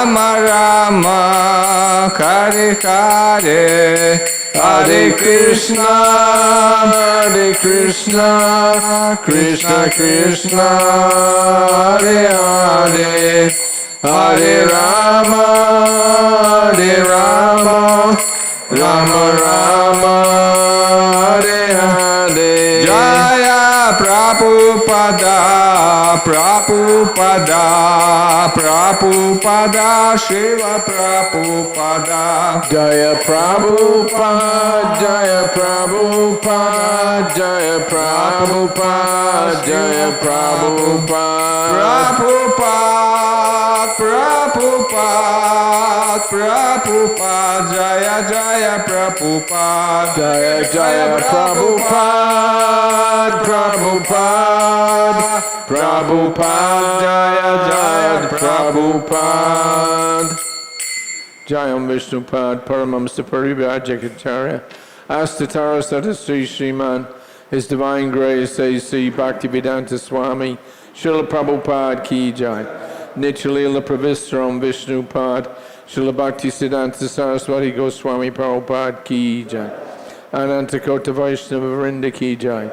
Rama Rama, Hare Hare, Hare Krishna, Krishna Krishna, Hare Hare, Hare Rama, Rama Rama, Hare Hare. Jaya Prabhupada, Prabhupada, Prabhupada, Shiva Prabhupada. Jaya Prabhupada, Jaya Prabhupada, Jaya Prabhupada, Jaya Prabhupada. Prabhupada, Prabhupada, Jaya Jaya Prabhupada, Jaya Jaya Prabhupada, Prabhupada, Prabhupada, Jaya Jaya Prabhupada. Jayam Vishnupad, Paramamsa Parivajacharya, Astatara Satasri Sriman, His Divine Grace A.C. Bhaktivedanta Swami, Srila Prabhupada Ki Jai, Nitchalila Pravistram Vishnupad, Srila Bhaktisiddhanta Saraswati Goswami Prabhupada Ki Jai, Anantakota Vaishnava Vrinda Ki Jai,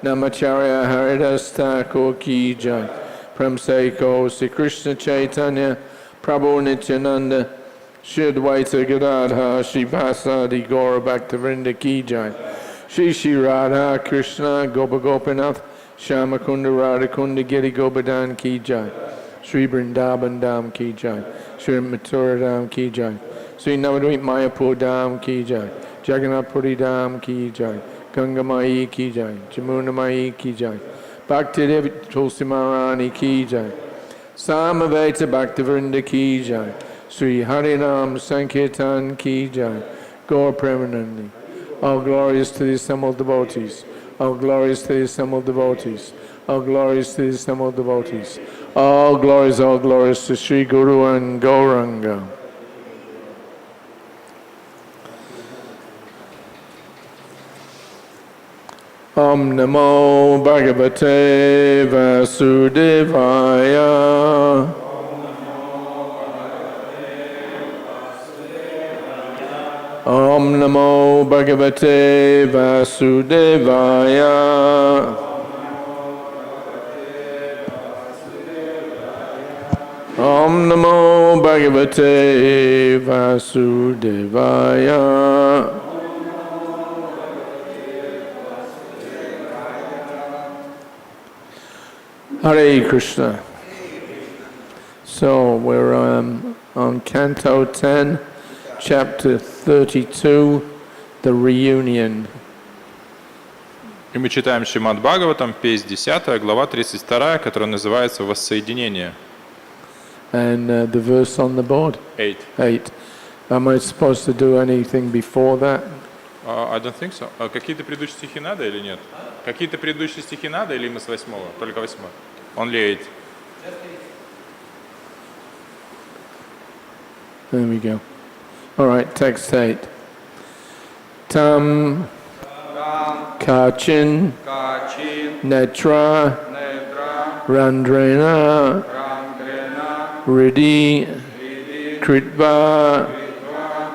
Namacharya Haridas Thakur Ki Jai, Premseko Sri Krishna Chaitanya, Prabhu Nityananda, Shri Advaita Gadadha, Shri Vasadi Gaura Bhaktivinoda Ki Jai, Shri Radha Krishna Gopa Gopinath, Shamakunda Radhakunda Giri Govardhan Ki Jai, Shri Vrindavan Dham Ki Jai, Shri Mathura Dham Ki Jai, Shri Navadvip Mayapur Dham Ki Jai, Jagannath Puri Dham Ki Jai, Ganga Mai Ki Jai, Jamuna Mai Ki Jai, Bhakti Devi Tulsi Maharani Ki Jai, Samaveta Bhaktivinoda Ki Jai, Sri Harinam Sankirtan Ki Jai, Gaur Premanandi. All glories to the assembled devotees. All glories to the assembled devotees. All glories to the assembled devotees. All glories to Sri Guru and Gauranga. Om Namo Bhagavate Vasudevaya. Om Namo Bhagavate Vasudevaya. Om Namo Bhagavate Vasudevaya. Hare Krishna. So we're on Canto 10, Chapter 32, The Reunion. И мы читаем Шримад-бхагаватам, песнь 10, глава 32, которая называется «Воссоединение». And the verse on the board? 8. Am I supposed to do anything before that? I don't think so. Какие-то предыдущие стихи надо или нет? Какие-то предыдущие стихи надо или мы с 8? Только 8. Only 8. There we go. All right, text 8. Tam Kachin Netra Randrena Riddhi Kritva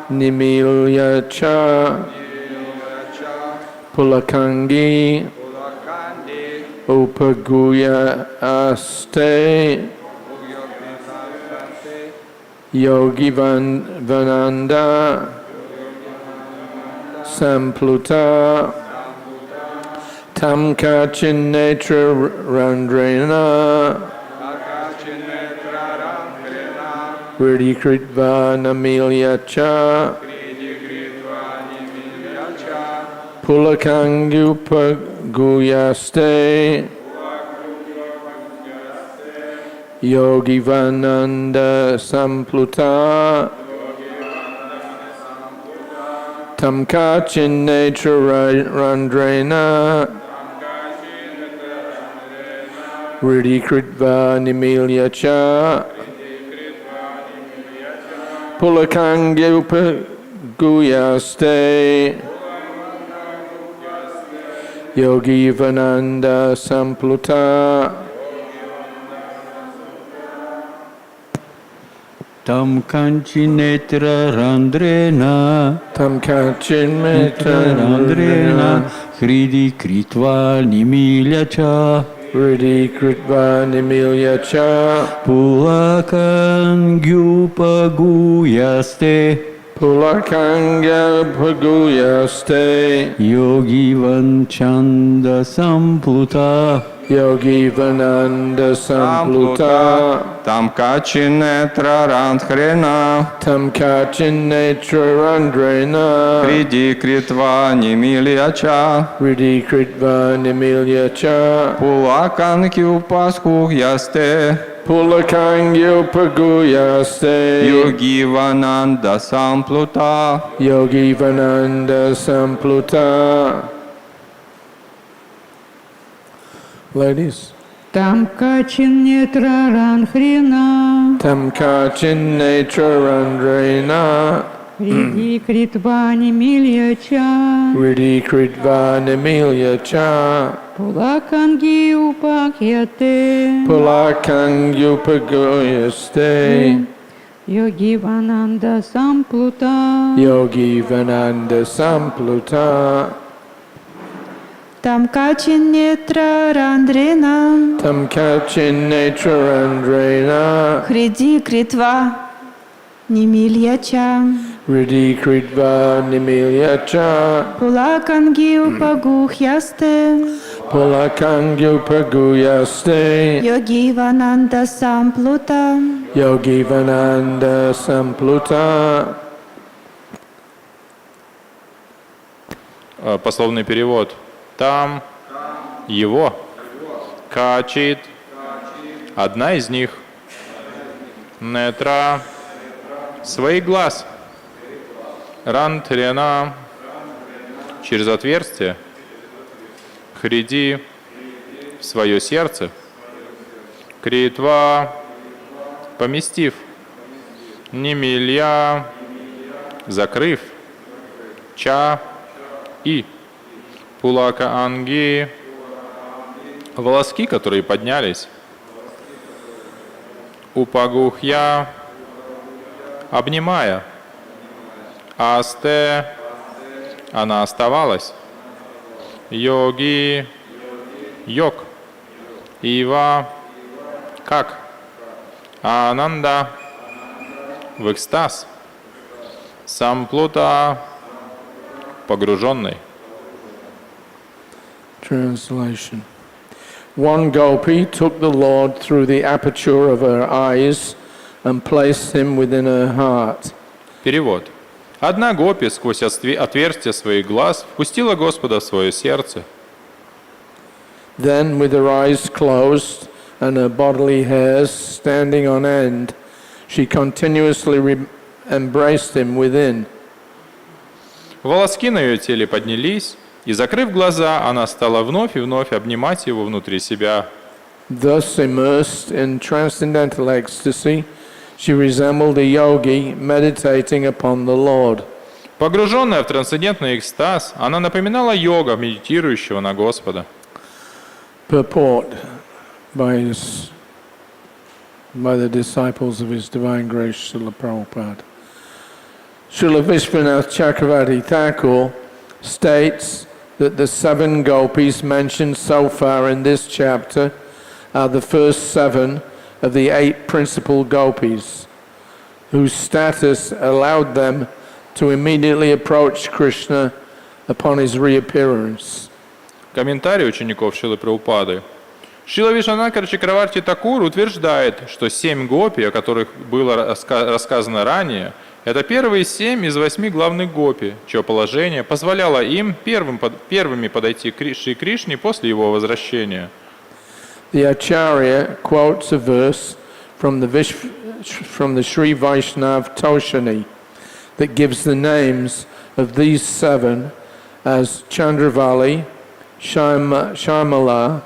Nimilya Cha Pulakangi Upaguya Aste Yogi Vananda Sampluta Tamkachin Netra Randrena Riddhi Kritva Namilya Cha Pulakangupa Guyaste Yogi Vananda Sampluta Tamkachin Netra Randrena Riddhi Kritva Nimilya Cha Pulakangupa Guyaste Yogi Vananda Sampluta. Там канчинетра рандрена, Tam kachin рандрена, хриди критва нимиляча, Ridi Kritva Nimilya Cha пулакан гюпагуясте, Pulakanga Paguyaste йоги ванчанда самплута, Yogi Vananda Sampluta Там качинетра рандхрена, Tam kachin Netra Randrena Хриди критва нимиляча, Ridi Kritva Nimilya Cha Пулакан кюпаску ясте, Pulakangyo Paguyaste Йоги вананда самплута. Yogi Vananda Sampluta. Ladies. Там качин нетра ранхрена, Tam kachin Netra Randrena Риди критвани мильяча, Ridi Kritva Nimilya Cha Пулаканги упакьяте, Pulakangyo Paguyaste Йоги вананда самплута. Yogi Vananda Sampluta Там качин нетра рандрена, Tam kachin Netra Randrena хриди критва нимильяча, Ridi Kritva Nimilya Cha пулаканги упагухясте, Pulakangyo Paguyaste йоги вананда самплута. Yogi Vananda Sampluta. Пословный перевод. Там его качит одна из них. Нетра свои глаз. Рантрена через отверстие. Хриди в свое сердце. Критва поместив. Немилья закрыв. Ча и пулака анги волоски, которые поднялись. Упагухья обнимая. Асте она оставалась. Йоги йог. Ива как. Ананда в экстаз. Самплута погруженный. Translation. One gopi took the Lord through the aperture of her eyes and placed him within her heart. Перевод. Одна гопи сквозь отверстие своих глаз впустила Господа в свое сердце. Then, with her eyes closed and her bodily hairs standing on end, she continuously embraced him within. Волоски на ее теле поднялись, и, закрыв глаза, она стала вновь и вновь обнимать его внутри себя. Thus, immersed in transcendental ecstasy, she resembled a yogi meditating upon the Lord. Погруженная в трансцендентный экстаз, она напоминала йога, медитирующего на Господа. Purport by the disciples of His Divine Grace, Srila Prabhupada. Srila Vishwanath Chakravarti Thakur states that the 7 gopis mentioned so far in this chapter are the first 7 of the 8 principal gopis, whose status allowed them to immediately approach Krishna upon his reappearance. Комментарий учеников Шрилы Прабхупады. Шрила Вишванатха Чакраварти Такур утверждает, что 7 гопи, о которых было рассказано ранее, это первые 7 из 8 главных гопи, чье положение позволяло им первыми подойти к Шри Кришне после его возвращения. The Acharya quotes a verse from the Sri Vaishnav Toshani that gives the names of these 7 as Chandravali, Shyamala,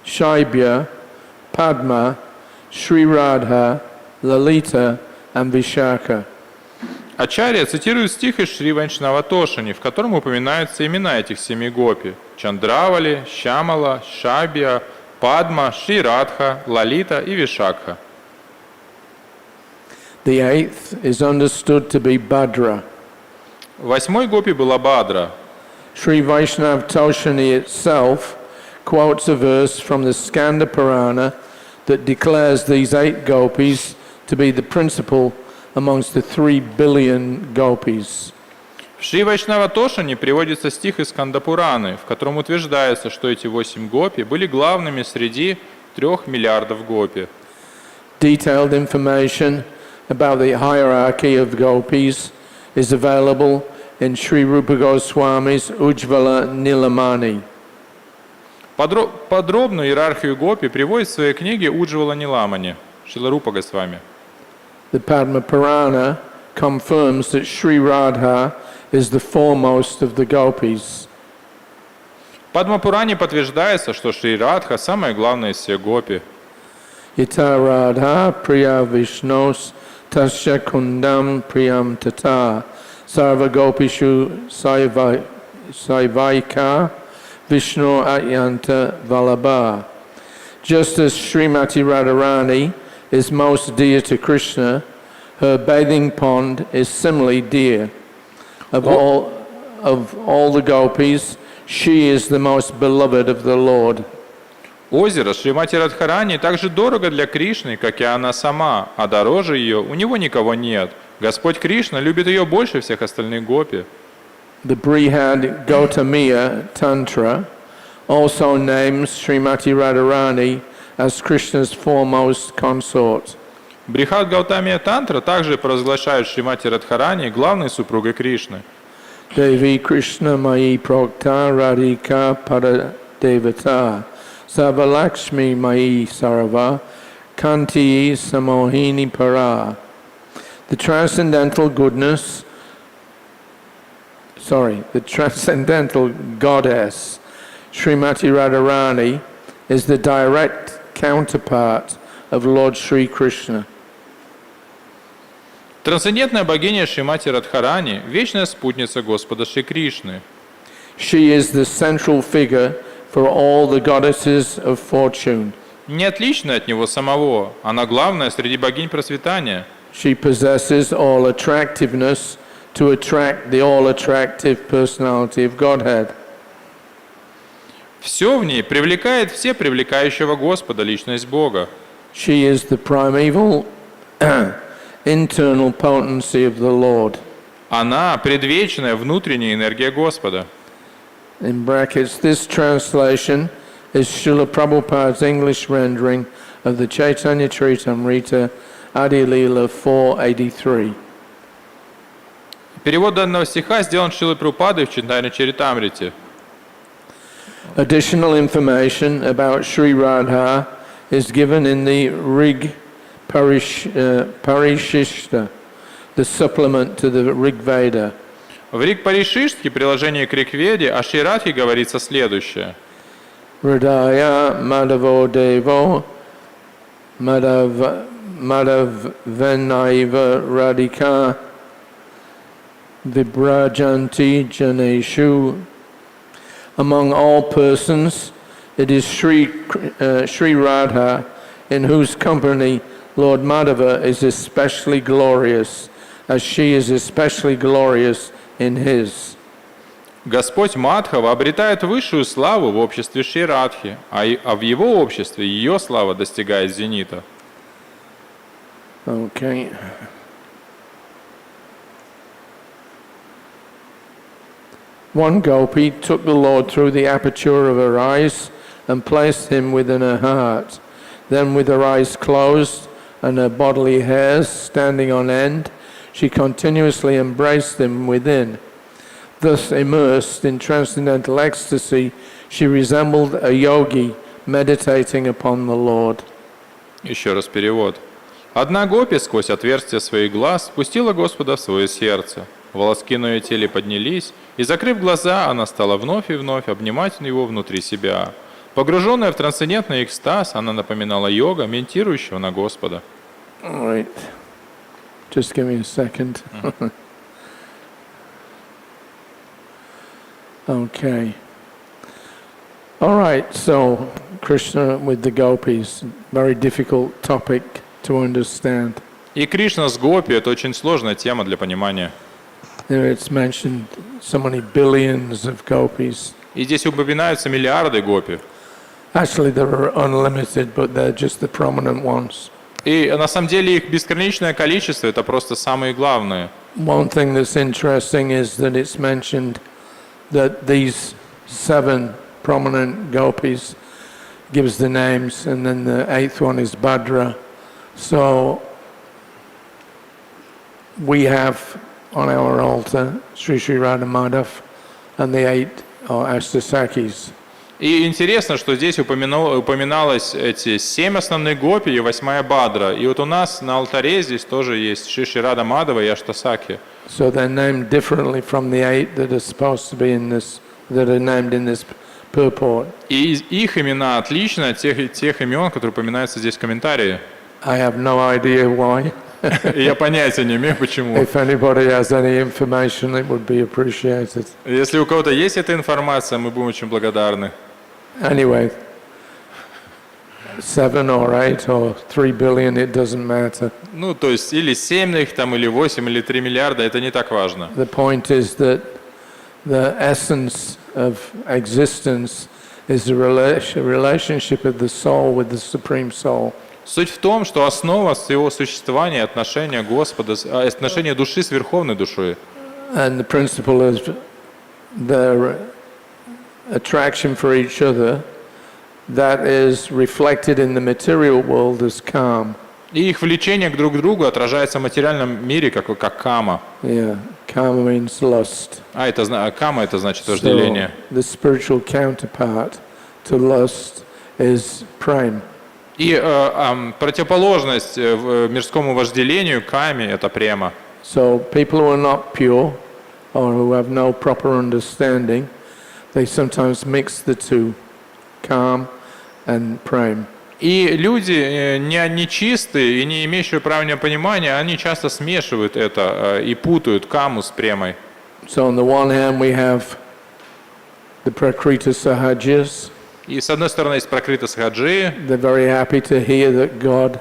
Shaibya, Padma, Sri Radha, Lalita and Vishaka. Ачарья цитирует стих из Шри Вайшнава Тошани, в котором упоминаются имена этих 7 гопи: Чандравали, Шьямала, Шабья, Падма, Шри Радха, Лалита и Вишакха. The eighth is understood to be Bhadra. 8-й гопи была Бадра. Sri Vaishnav Toshani itself quotes a verse from the Skanda Purana that declares these 8 gopis to be the principal amongst the 3 billion gopis. В Шри Вайшнава Тошане приводится стих из Скандапураны, в котором утверждается, что эти 8 гопи были главными среди 3 миллиардов гопи. Detailed information about the hierarchy of gopis is available in Sri Rupa Goswami's Ujjvala Nilamani. Подробную иерархию гопи приводит в своей книге Уджвала Ниламани, Шрила Рупа Госвами. The Padma Purana confirms that Sri Radha is the foremost of the gopis. В Падмапуране подтверждается, что Шри Радха самая главная из всех гопи. Yata Radha Priya Vishnos Tasya Kundam Priyam Tata Sarva Gopishu Saivaika Vishnu Atyanta Vallabha. Just as Srimati Radharani is most dear to Krishna, her bathing pond is similarly dear. Of all the gopis, she is the most beloved of the Lord. Озеро Шримати Радхарани так же дорого для Кришны, как и она сама, а дороже ее у него никого нет. Господь Кришна любит ее больше всех остальных гопи. The Brihad Gautamiya Tantra also names Srimati Radharani as Krishna's foremost consort. Брихат Гаутамия Тантра также провозглашает Шримати Радхарани главной супругой Кришны. Devi Krishna Mai Prokta Radhika Paradevata Savalakshmi Mai Sarava Kanti Samohini Para. The transcendental goddess Srimati Radharani is the direct counterpart of Lord Sri Krishna. Трансцендентная богиня Шримати Радхарани – вечная спутница Господа Шри Кришны. She is the central figure for all the goddesses of fortune. Не отличная от него самого, она главная среди богинь процветания. She possesses all attractiveness to attract the all-attractive personality of Godhead. Все в ней привлекает все привлекающего Господа, личность Бога. She is the primeval internal potency of the Lord. Она – предвечная внутренняя энергия Господа. In brackets, this translation is Srila Prabhupada's English rendering of the Chaitanya Charitamrita Adi Leela 483. Перевод данного стиха сделан Шрилой Прабхупадой в Чайтанья Чаритамрите. Additional information about Sri Radha is given in the Rig Parishishta, the supplement to the Rig Veda. В Риг Паришиштхе, приложение к Ригведе, о Шри Радхе говорится следующее. Hridaya Madhavo Devo Madhavenaiva Radhika Vibrajanti Janeshu. Among all persons, it is Sri Radha in whose company Lord Madhava is especially glorious, as she is especially glorious in his. Господь Мадхава обретает высшую славу в обществе Шри Радхи, а в его обществе ее слава достигает зенита. Okay. One gopi took the Lord through the aperture of her eyes and placed him within her heart. Then with her eyes closed and her bodily hairs standing on end, she continuously embraced him within. Thus immersed in transcendental ecstasy, she resembled a yogi meditating upon the Lord. Еще раз перевод. Одна гопи сквозь отверстие своих глаз спустила Господа в свое сердце. Волоски на ее теле поднялись, и, закрыв глаза, она стала вновь и вновь обнимать его внутри себя. Погруженная в трансцендентный экстаз, она напоминала йога, медитирующего на Господа. All right. Just give me a second. Okay. All right, so Krishna with the gopis, very difficult topic to understand. И Кришна с гопи — это очень сложная тема для понимания. There it's mentioned so many billions of gopis. И здесь упоминаются миллиарды гопи. Actually, there are unlimited, but they're just the prominent ones. И на самом деле их бесконечное количество — это просто самые главные. One thing that's interesting is that it's mentioned that these 7 prominent gopis gives the names, and then the 8th one is Bhadra. So we have on our altar Sri Sri Radha Madhav and the 8 are Ashtasakis. И интересно, что здесь упоминалось эти 7 основных гопи и 8-я Бадра. И вот у нас на алтаре здесь тоже есть Шри Шри Рада Мадхава и Аштасаки. So they're named differently from the 8 that are supposed to be in this, that are named in this purport. И их имена отличны от тех имен, которые упоминаются здесь в комментарии. I have no idea why. И я понятия не имею, почему. If anybody has any information, it would be appreciated. Если у кого-то есть эта информация, мы будем очень благодарны. Anyway, 7 or 8 or 3 billion, it doesn't matter. Ну, то есть или 7 их там, или 8, или 3 миллиарда, это не так важно. The point is that the essence of existence is the relationship of the soul with the Supreme Soul. Суть в том, что основа всего существования — отношения Господа, отношения души с Верховной Душой. And the principle is their attraction for each other that is reflected in the material world as calm. И их влечение друг к другу отражается в материальном мире как кама. Yeah, karma means lust. Кама — это значит вожделение. So the spiritual counterpart to lust is prema. И противоположность мирскому вожделению каме — это према. So people who are not pure or who have no proper understanding, they sometimes mix the two, calm and prema. И люди нечистые и не имеющие правильного понимания, они часто смешивают это и путают каму с премой. So on the one hand we have the Prakrita Sahajas. И с одной стороны есть пракрита сахаджи. They're very happy to hear that God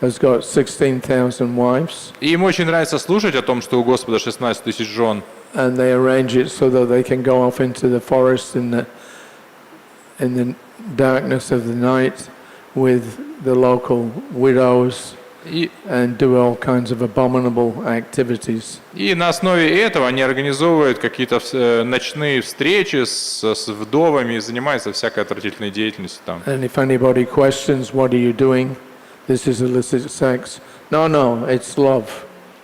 has got 16,000 wives. И им очень нравится слушать о том, что у Господа 16 тысяч жен. And they arrange it so that they can go off into the forest in the darkness of the night with the local widows and do all kinds of abominable activities. И на основе этого они организовывают какие-то ночные встречи с вдовами и занимаются всякой отвратительной деятельностью там. And if anybody questions, what are you doing? This is illicit sex. No, it's love.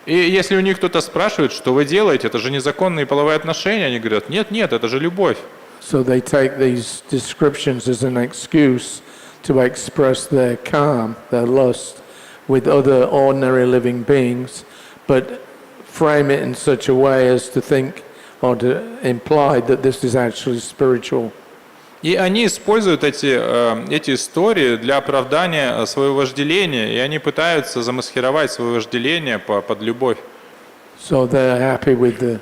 И если у них кто-то спрашивает, что вы делаете, это же незаконные половые отношения, они говорят, нет, это же любовь. So they take these descriptions as an excuse to express their calm, their lust, with other ordinary living beings, but frame it in such a way as to think or to imply that this is actually spiritual. И они используют эти истории для оправдания своего вожделения, и они пытаются замаскировать свое вожделение под любовь. So they're happy with the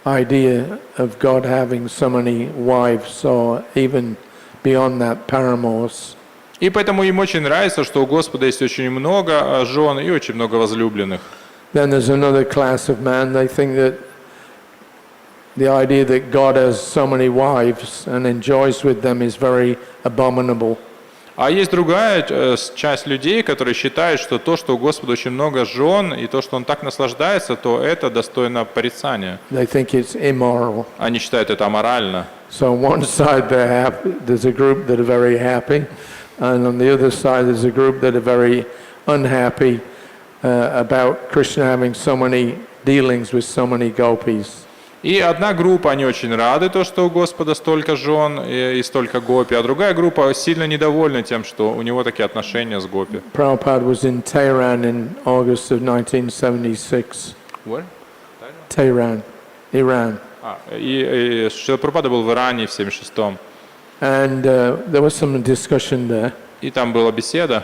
idea of God having so many wives, or even beyond that, paramours. И поэтому им очень нравится, что у Господа есть очень много жен и очень много возлюбленных. Then there's another class of man. They think that the idea that God has so many wives and enjoys with them is very abominable. А есть другая часть людей, которые считают, что то, что у Господа очень много жен, и то, что Он так наслаждается, то это достойно порицания. They think it's immoral. Они считают это аморально. So on one side there's a group that are very happy, and on the other side there's a group that are very unhappy about Krishna having so many dealings with so many gopis. И одна группа, они очень рады, то, что у Господа столько жен и столько гопи, а другая группа сильно недовольна тем, что у него такие отношения с гопи. Prabhupada was in Tehran in August of 1976. Where? Tehran, Iran. И Шрила Прабхупада был в Иране в 76-м. And there was some discussion there И там была беседа,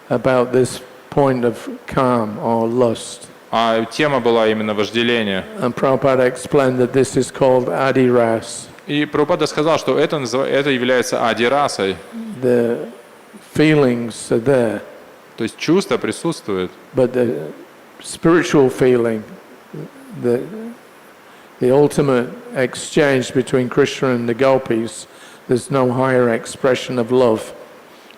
about this point of calm or lust. а тема была именно вожделение. And Prabhupada explained that this is called adiras. И Прабхупада сказал, что это является адирасой. The feelings are there, То есть чувство присутствует. but the spiritual feeling, the ultimate exchange between Krishna and the gopis, there's no higher expression of love.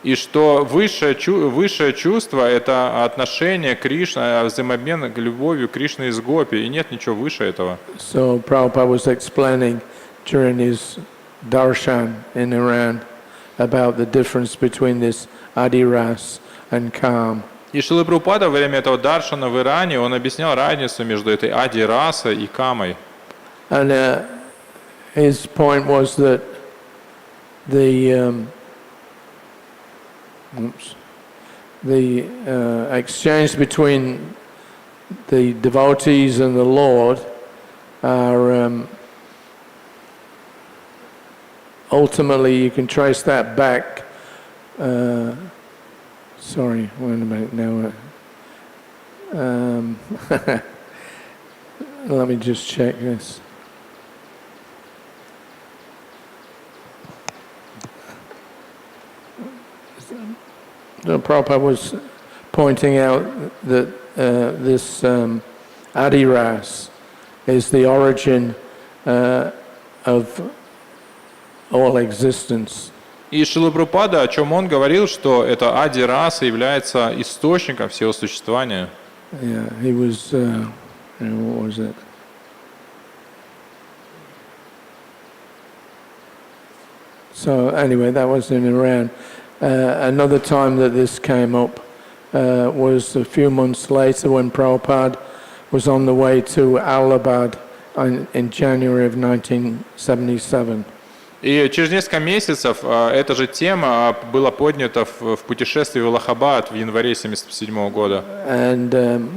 И что высшее чувство – это отношение Кришны, взаимообмен любовью Кришны из гопи, и нет ничего выше этого. So Prabhupada was explaining during his darshan in Iran about the difference between this adiras and calm. И Шрила Прабхупада во время этого даршана в Иране, он объяснял разницу между этой ади-расой и камой. And his point was that the exchange between the devotees and the Lord are ultimately, you can trace that back. Sorry, wait a minute now. Let me just check this. Prabhupada was pointing out that this adiras is the origin of all existence. И Шрила Прабхупада, о чем он говорил, что это ади-раса является источником всего существования. Yeah, he was, what was it? So anyway, that was in Iran. Another time that this came up was a few months later when Prabhupada was on the way to Allahabad in January of 1977. И через несколько месяцев эта же тема была поднята в путешествии в Аллахабад в январе 1977 года. And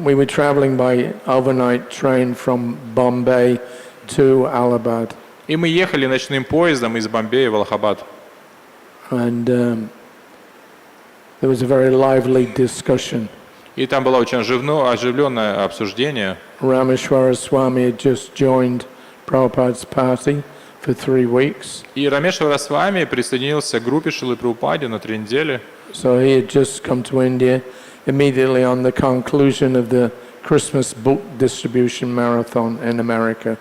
we were traveling by overnight train from Bombay to Allahabad. И мы ехали ночным поездом из Бомбея в Аллахабад. And there was a very lively discussion. И там было очень оживленное обсуждение. Rameshwara Swami had just joined Prabhupada's party for 3 weeks. И Рамешвара Свами присоединился к группе Шрилы Прабхупады на 3 недели. So he had just come to India immediately on the conclusion of the Christmas book distribution marathon in America.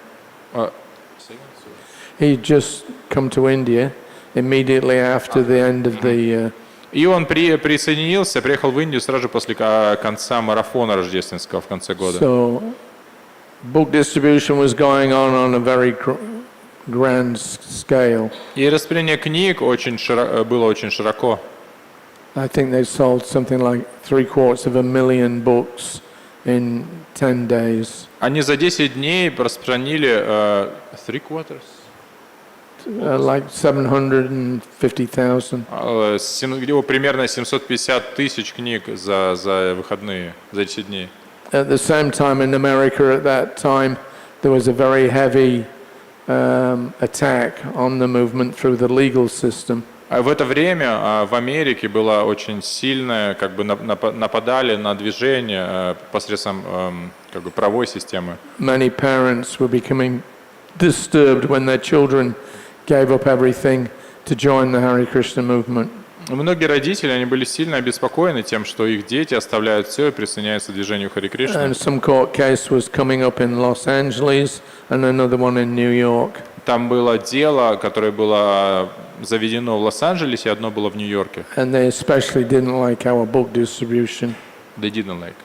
He had just come to India immediately after the end of the... И он присоединился, приехал в Индию сразу после конца марафона рождественского в конце года. So book distribution was going on a very grand scale. И распределение книг было очень широко. I think they sold something like 750,000 books in 10 days. Они за 10 дней распространили Like 750,000. Примерно 750 тысяч книг за выходные, за 10 дней. At the same time in America at that time there was a very heavy attack on the movement through the legal system. В это время в Америке было очень сильное, нападали на движение посредством правовой системы. Many parents were becoming disturbed when their children gave up everything to join the Hare Krishna movement. Многие родители, они были сильно обеспокоены тем, что их дети оставляют все и присоединяются к движению Хари Кришны. And some court case was coming up in Los Angeles and another one in New York. Там было дело, которое было заведено в Лос-Анджелесе, и одно было в Нью-Йорке. And they especially didn't like our book distribution. They didn't like.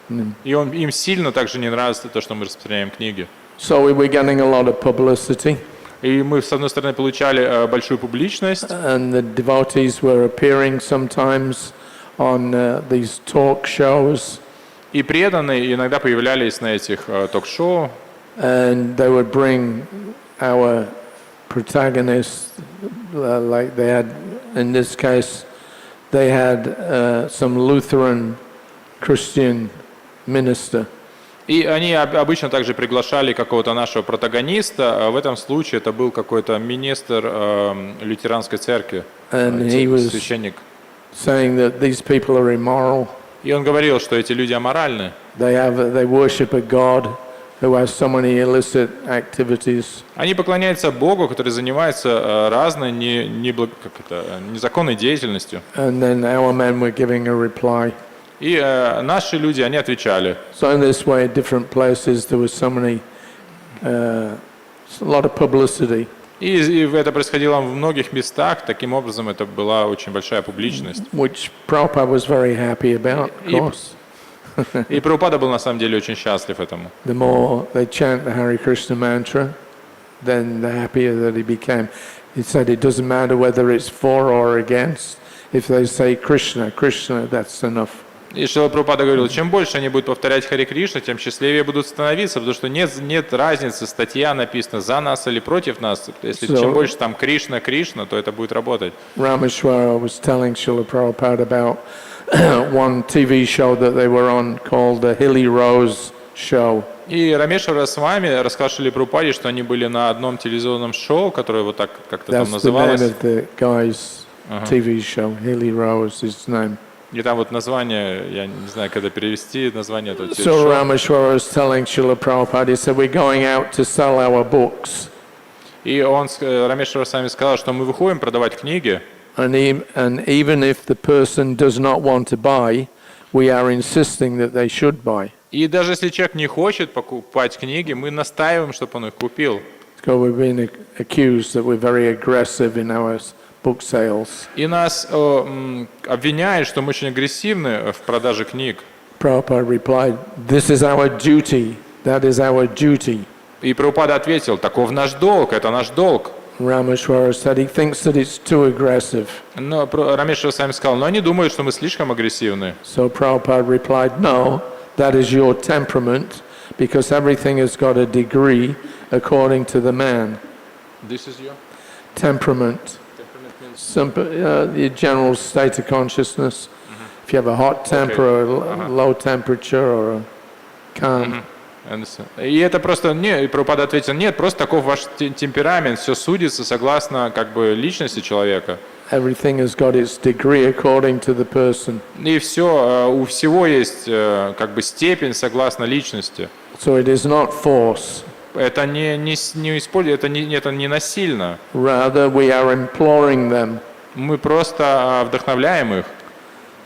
И им сильно также не нравится то, что мы распространяем книги. So we were getting a lot of publicity. И мы, с одной стороны, получали большую публичность. And the devotees were appearing sometimes on these talk shows. И преданные иногда появлялись на этих ток-шоу. And they would bring our protagonists, like they had, in this case, they had some Lutheran Christian minister. И они обычно также приглашали какого-то нашего протагониста. В этом случае это был какой-то министр лютеранской церкви, священник. Saying that these people are immoral. И он говорил, что эти люди аморальны. They worship a God who has so many illicit activities. Они поклоняются Богу, который занимается разной незаконной деятельностью. And then our men were giving a reply. И наши люди, они отвечали. So in this way, at different places, there was so many, a lot of publicity. И это происходило в многих местах. Таким образом, это была очень большая публичность. Which Prabhupada was very happy about, of course. И Прабхупада был на самом деле очень счастлив этому. The more they chant the Hare Krishna mantra, then the happier that he became. He said it doesn't matter whether it's for or against. If they say Krishna, Krishna, that's enough. И Шрила Прабхупада говорил, чем больше они будут повторять Хари Кришна, тем счастливее будут становиться, потому что нет разницы, статья написана за нас или против нас. Если чем больше там Кришна, Кришна, то это будет работать. Rameshwara was telling Srila Prabhupada about one TV show that they were on called the Hilly Rose Show. И Рамешвара с вами рассказал Шриле Прабхупаде, что они были на одном телевизионном шоу, которое вот так как-то там называлось. That's the name of the guy's TV show. Hilly Rose is his name. И там вот название, я не знаю, когда перевести название этого So шоу. Rameshwara was telling Srila Prabhupada, he said, we're going out to sell our books. И он, Рамешвара сами сказал, что мы выходим продавать книги, And even if the person does not want to buy, we are insisting that they should buy. и даже если человек не хочет покупать книги, мы настаиваем, чтобы он их купил. So we've been accused that we're very aggressive in our book sales. И нас обвиняют, что мы очень агрессивны в продаже книг. Prabhupada replied, this is our duty, that is our duty. И Прабхупада ответил, таков наш долг, это наш долг. Rameshwara said he thinks that it's too aggressive. Но Рамешвара сами сказал, но они думают, что мы слишком агрессивны. So Prabhupada replied, no, that is your temperament, because everything has got a degree according to the man. This is your Temperament. The general state of consciousness. If you have a hot temper or a low temperature or a calm. И это просто, не, Прабхупада ответил, нет, просто таков ваш темперамент, все судится согласно как бы личности человека. Everything has got its degree according to the person. И все, у всего есть как бы степень согласно личности. So it is not force. Это не используется, это не насильно. Rather, we are imploring them. Мы просто вдохновляем их.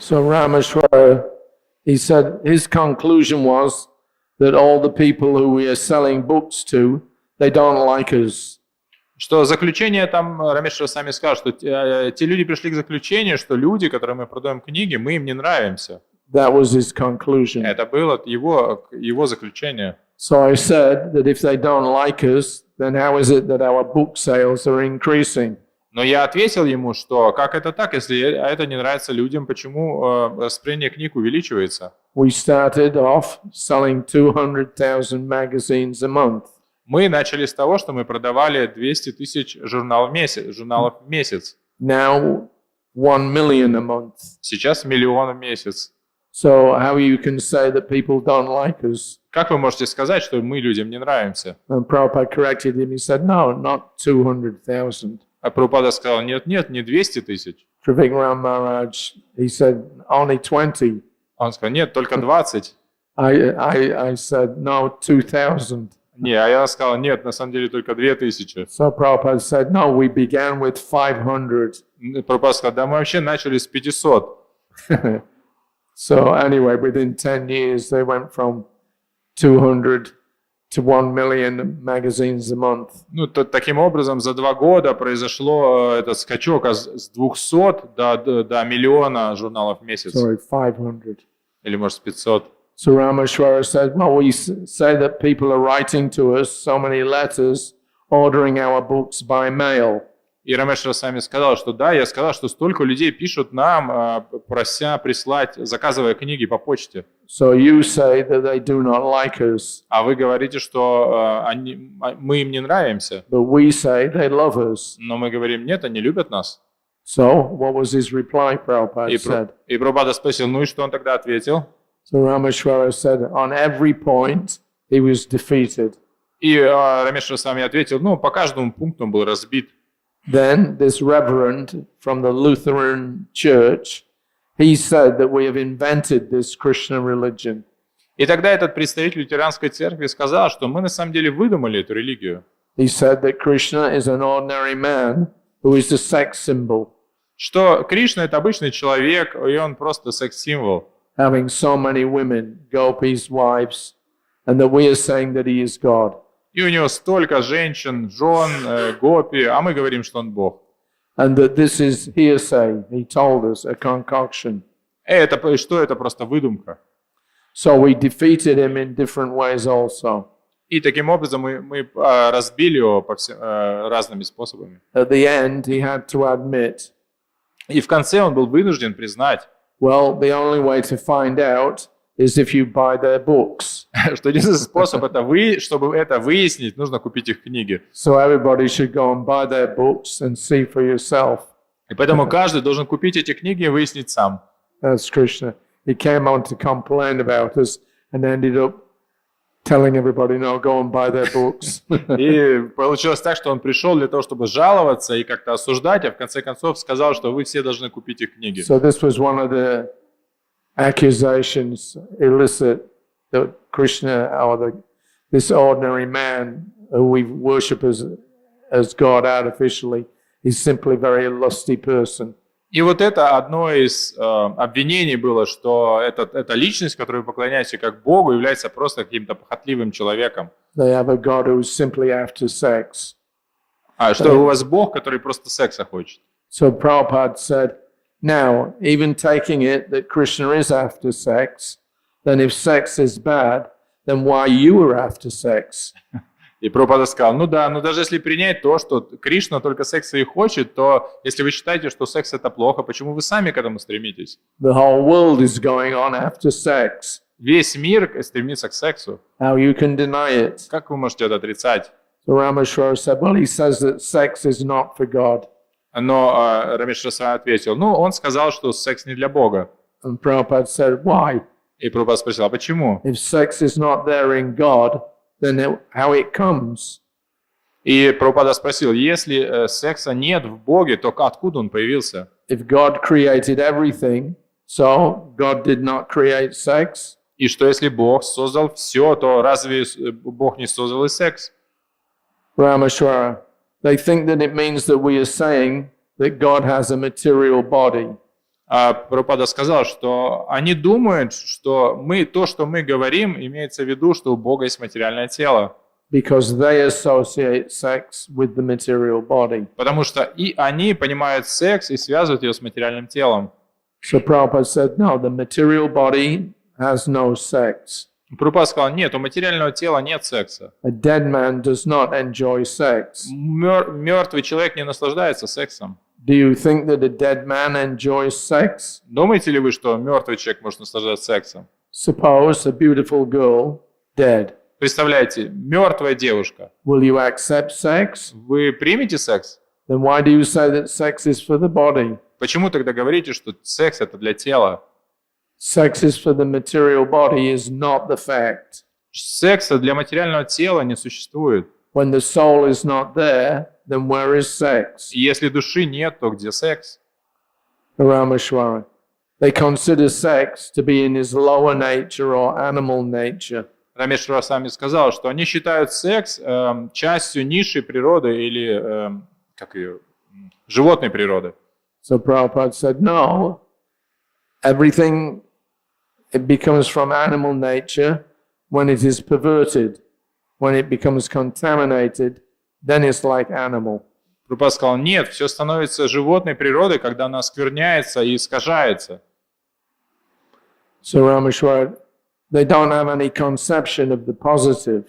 So Rameshwara, he said his conclusion was that all the people who we are selling books to, they don't like us. Что заключение там, Рамешвара сами скажут, что те люди пришли к заключению, что люди, которым мы продаем книги, мы им не нравимся. That was his conclusion. Это было его заключение. So I said that if they don't like us, then how is it that our book sales are increasing? Но я ответил ему, что как это так, если это не нравится людям, почему распределение книг увеличивается? We started off selling 200,000 magazines a month. Мы начали с того, что мы продавали 200 тысяч журналов в месяц. Now 1 million a month. Сейчас 1 миллион в месяц. So how you can say that people don't like us? Как вы можете сказать, что мы людям не нравимся? And Prabhupada corrected him. He said, no, not 200,000. А Прабхупада сказал, нет, не 200 тысяч. Trivikram Maharaj, he said, only 20. Он сказал, нет, только 20. I said, no, 2,000. Не, а я сказал, нет, на самом деле только 2000. So Prabhupada said, no, we began with 500. Прабхупада сказал, да мы вообще начали с 500. So anyway, within 10 years, they went from 200 to 1 million magazines a month. Ну, таким образом, за 2 года произошло этот скачок с 200 до миллиона журналов в месяц. Sorry, 500. Или, может, 500. So Rameshwara said, well, we say that people are writing to us so many letters, ordering our books by mail. И Рамешвара сами сказал, что да, я сказал, что столько людей пишут нам, прося прислать, заказывая книги по почте. So you say that they do not like us. А вы говорите, что мы им не нравимся. But we say they love us. Но мы говорим, нет, они любят нас. So what was his reply, Prabhupada said? И Прабхупада спросил, ну и что он тогда ответил? So Rameshwara said, on every point, he was defeated. И Рамешвара сами ответил, ну, по каждому пункту он был разбит. Then this reverend from the Lutheran church, he said that we have invented this Krishna religion. И тогда этот представитель лютеранской церкви сказал, что мы на самом деле выдумали эту религию. He said that Krishna is an ordinary man who is a sex symbol. Что Кришна — это обычный человек, и он просто секс-символ. having so many women, gopis, wives, and that we are saying that he is God. И у него столько женщин, жен, гопи, а мы говорим, что он Бог. And that this is hearsay, he told us, a concoction. Что это просто выдумка. So we defeated him in different ways also. И таким образом мы разбили его разными способами. At the end, he had to admit, И в конце он был вынужден признать, well, the only way to find out is if you buy their books. что единственный способ, чтобы это выяснить, нужно купить их книги. So everybody should go and buy their books and see for yourself. И поэтому каждый должен купить эти книги и выяснить сам. That's Krishna. He came on to complain about us and ended up telling everybody, no, go and buy their books. И получилось так, что он пришел для того, чтобы жаловаться и как-то осуждать, а в конце концов сказал, что вы все должны купить их книги. So this was one of the accusations illicit that Krishna, or this ordinary man who we worship as God artificially, is simply a very lusty person. И вот это одно из обвинений было, что эта личность, которой вы поклоняетесь как Богу, является просто каким-то похотливым человеком. They have a God who's simply after sex. А что у вас Бог, который просто секса хочет. So Prabhupada said, now, even taking it that Krishna is after sex, then if sex is bad, then why you are after sex? И Прабхупада сказал, ну да, но даже если принять то, что Кришна только секса и хочет, то если вы считаете, что секс это плохо, почему вы сами к этому стремитесь? The whole world is going on after sex. Весь мир стремится к сексу. How you can deny it? Как вы можете это отрицать? So Rameshwara said, well, he says that sex is not for God. Но Рамешвара ответил, ну, он сказал, что секс не для Бога. And Prabhupada said, why? И Прабхупада спросил, а почему? If sex is not there in God, then how it comes? И Прабхупада спросил, если секса нет в Боге, то откуда он появился? If God created everything, so God did not create sex? И что если Бог создал все, то разве Бог не создал и секс? Rameshwara, they think that it means that we are saying that God has a material body. А Прабхупада сказал, что они думают, что то, что мы говорим, имеется в виду, что у Бога есть материальное тело. Because they associate sex with the material body. Потому что и они понимают секс и связывают ее с материальным телом. So Prabhupada said, no, the material body has no sex. Прабхупада сказал, нет, у материального тела нет секса. A dead man does not enjoy sex. Мертвый человек не наслаждается сексом. Do you think that a dead man enjoys sex? Думаете ли вы, что мертвый человек может наслаждаться сексом? Suppose a beautiful girl, dead. Представляете, мертвая девушка. Will you accept sex? Вы примете секс? Then why do you say that sex is for the body? Почему тогда говорите, что секс это для тела? Sex is for the material body is not the fact. Секса для материального тела не существует. When the soul is not there, then where is sex? И если души нет, то где секс? Rameshwara. They consider sex to be in his lower nature or animal nature. Рамешвара сами сказал, что они считают секс частью низшей природы или животной природы. So Prabhupada said, no, everything it becomes from animal nature when it is perverted. When it becomes contaminated, then it's like animal. Прабхупада сказал, нет, все становится животной природой, когда она оскверняется и искажается. So Rameshwara, they don't have any conception of the positive.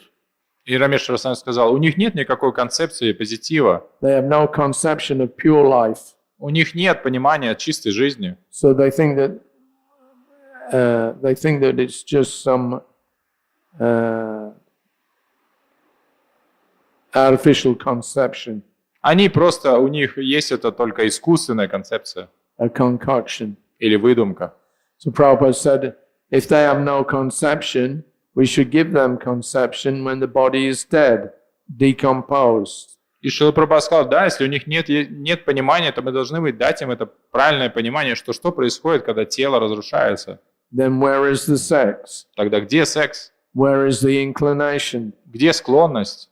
И Рамешвара сам сказал, у них нет никакой концепции позитива. They have no conception of pure life. У них нет понимания чистой жизни. So they think that it's just some artificial conception. У них есть это только искусственная концепция. A concoction. Или выдумка. So Prabhupada said, if they have no conception, we should give them conception when the body is dead, decomposed. И Шрила Прабхупада сказал, да, если у них нет понимания, то мы должны дать им это правильное понимание, что происходит, когда тело разрушается. Then where is the sex? Тогда где секс? Where is the inclination? Где склонность?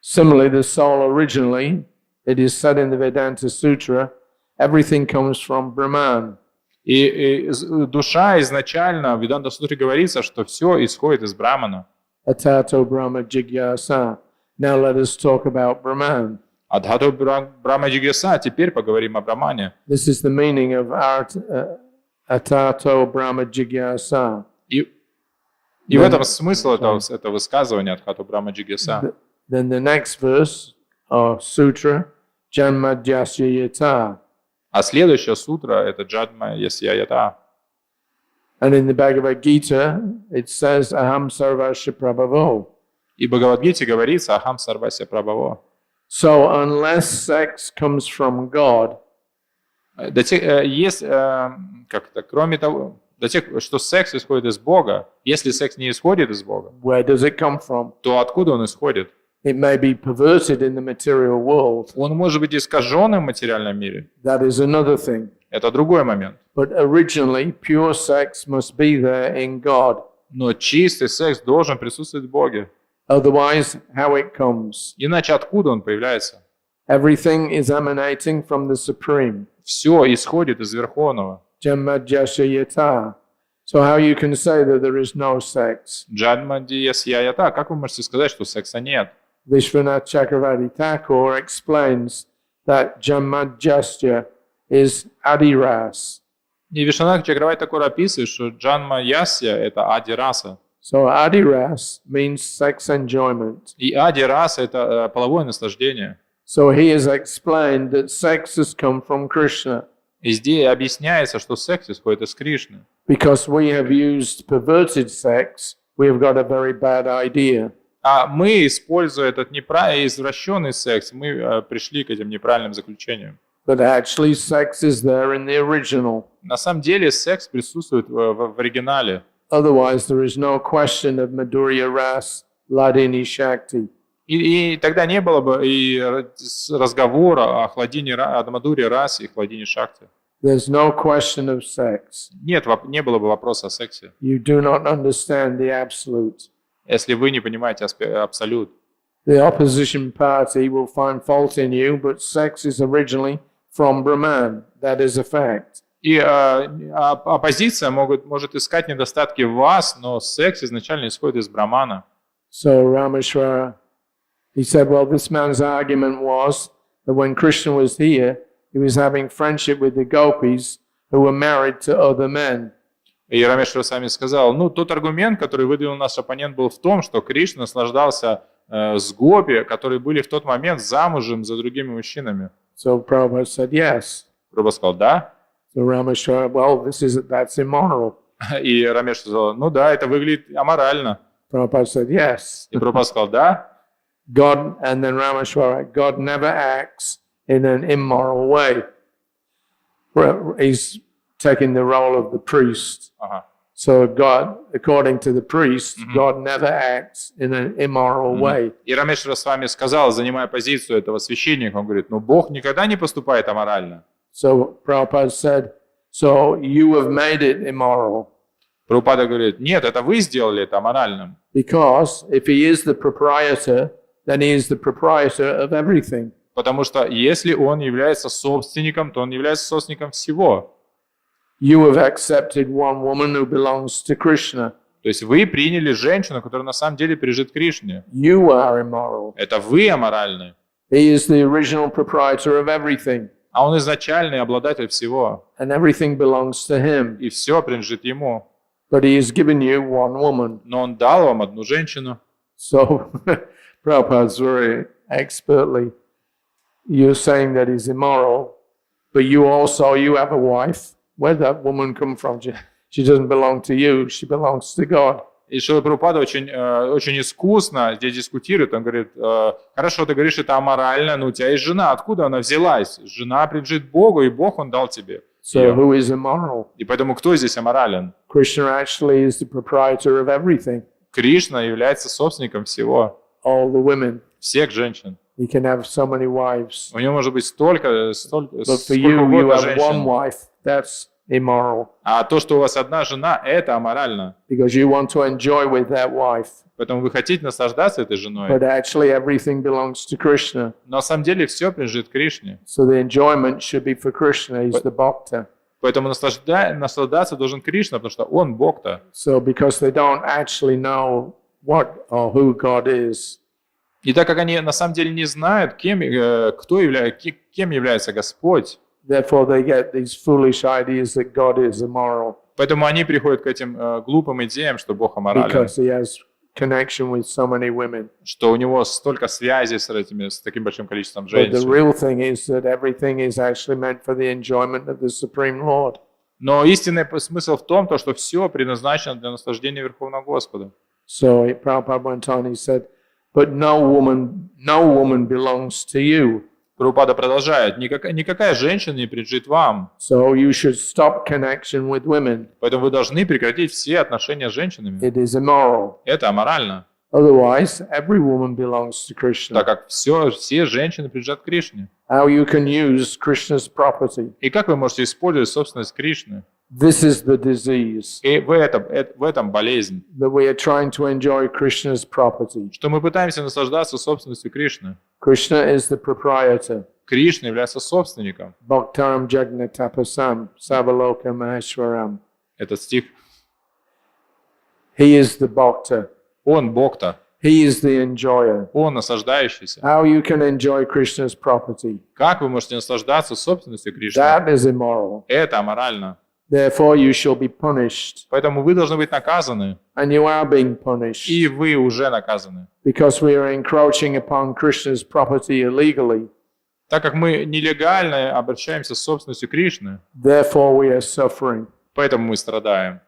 Similarly, the soul originally, it is said in the Vedanta Sutra, everything comes from Brahman. И душа изначально, в Веданта-сутре говорится, что все исходит из Брамана. Atato Brahma Jigyasa. Now let us talk about Brahman. Адхато Брахма Джигьяса, теперь поговорим о Брамане. This is the meaning of Atato Brahma Jigyasa. И в этом смысл этого высказывания Адхато Брахма Джигьяса. Then the next verse, or sutra, Janmadhyasya Yata. А следующая сутра — это Джадма Ясья Ята. And in the Bhagavad Gita, it says, Aham Sarvasya Prabhavo. И в Бхагавад-гите говорится «Ахам сарвася прабхаво». So unless sex comes from God, Кроме того, что секс исходит из Бога, если секс не исходит из Бога, where does it come from? то откуда он исходит? It may be perverted in the material world. Он может быть искаженным в материальном мире. That is another thing. Это другой момент. But originally, pure sex must be there in God. Но чистый секс должен присутствовать в Боге. Otherwise, how it comes? Иначе откуда он появляется? Everything is emanating from the Supreme. Все исходит из Верховного. Janmadhyasya Yata. So how you can say that there is no sex? Джадмади ясья ята. Как вы можете сказать, что секса нет? Vishwanath Chakravarti Thakur explains that Janmadhyasya is Adiras. И Вишванат Чакраварти Такур описывает, что Джанма Ясья — это Ади-раса. So Adiras means sex enjoyment. И Ади-раса — это половое наслаждение. So he has explained that sex has come from Krishna. И здесь объясняется, что секс исходит из Кришны. Because we have used perverted sex, we have got a very bad idea. А мы, используя этот извращенный секс, мы пришли к этим неправильным заключениям. But actually sex is there in the original. На самом деле секс присутствует в оригинале. Otherwise there is no question of Madhurya Ras, Ladini Shakti. И тогда не было бы и разговора о Мадхурья расе и хладине шакти. There's no question of sex. Нет, не было бы вопроса о сексе, You do not understand the absolute. если вы не понимаете абсолют. The opposition party will find fault in you, but sex is originally from Brahman. That is a fact. И оппозиция может искать недостатки в вас, но секс изначально исходит из Брамана. So Rameshwara, he said, well, this man's argument was that when Krishna was here, he was having friendship with the gopis who were married to other men. И Рамешвара сами сказал, тот аргумент, который выдвинул наш оппонент, был в том, что Кришна наслаждался с гопи, которые были в тот момент замужем за другими мужчинами. So Prabhupada said, yes. Прабху сказал, да. So Rameshwara, well, that's immoral. И Рамеш сказал, да, это выглядит аморально. Prabhupada said, yes. И Прабхупада сказал, да. God, and then Rameshwara, God never acts in an immoral way. He's taking the role of the priest. Ага. So God, according to the priest, God never acts in an immoral way. И Рамешвара с вами сказал, занимая позицию этого священника, он говорит, Бог никогда не поступает аморально. So Prabhupada said, so you have made it immoral. Прабхупада говорит, нет, это вы сделали это аморальным. Because if he is the proprietor, then he is the proprietor of everything. Потому что если он является собственником, то он является собственником всего. You have accepted one woman who belongs to Krishna. То есть вы приняли женщину, которая на самом деле принадлежит Кришне. You are immoral. Это вы аморальны. He is the original proprietor of everything. А он изначальный обладатель всего. And everything belongs to him. И все принадлежит ему. But he has given you one woman. Но он дал вам одну женщину. So Prabhupada's very expertly, you're saying that he's immoral, but you have a wife. Where'd that woman come from? She doesn't belong to you, she belongs to God. И Шрила Прабхупада очень искусно здесь дискутирует. Он говорит, хорошо, ты говоришь, это аморально, но у тебя есть жена. Откуда она взялась? Жена принадлежит Богу, и Бог он дал тебе. So who is immoral? И поэтому кто здесь аморален? Krishna actually is the proprietor of everything. Кришна является собственником всего. All the women. Всех женщин. He can have so many wives. У него может быть столько But for you, you have one wife. That's immoral. А то, что у вас одна жена, это аморально. Because you want to enjoy with that wife. Поэтому вы хотите наслаждаться этой женой. But actually everything belongs to Krishna. Но на самом деле все принадлежит Кришне. So the enjoyment should be for Krishna. He's the bhakta. Поэтому наслаждаться должен Кришна, потому что он Бхакта. So because they don't actually know what or who God is, И так как они на самом деле не знают, кем является Господь, therefore they get these foolish ideas that God is immoral поэтому они приходят к этим глупым идеям, что Бог аморален, because he has connection with so many women. что у него столько связей с таким большим количеством But the женщин. real thing is that everything is actually meant for the enjoyment of the Supreme Lord. Но истинный смысл в том, что все предназначено для наслаждения Верховного Господа. So Prabhupada went on, he said, but no woman belongs to you. Прабхупада продолжает: никакая женщина не принадлежит вам, So you should stop connection with women. поэтому вы должны прекратить все отношения с женщинами. It is immoral. Это аморально, Otherwise, every woman belongs to Krishna. так как все женщины принадлежат Кришне. How you can use Krishna's property. И как вы можете использовать собственность Кришны? This is the disease, И в этом болезнь, that we are trying to enjoy Krishna's property. что мы пытаемся наслаждаться собственностью Кришны. Krishna is the proprietor. Кришна является собственником. Bhaktaram Jagnatapasam Savaloka Maheshwaram. Этот стих. He is the bhakta. Он Бхакта, He is the enjoyer. он наслаждающийся. How you can enjoy Krishna's property. Как вы можете наслаждаться собственностью Кришны? That is immoral. Это аморально. Therefore, you shall be punished. Поэтому вы должны быть наказаны, And you are being punished. и вы уже наказаны. Because we are encroaching upon Krishna's property illegally. Так как мы нелегально обращаемся с собственностью Кришны, Therefore, we are suffering. поэтому мы страдаем.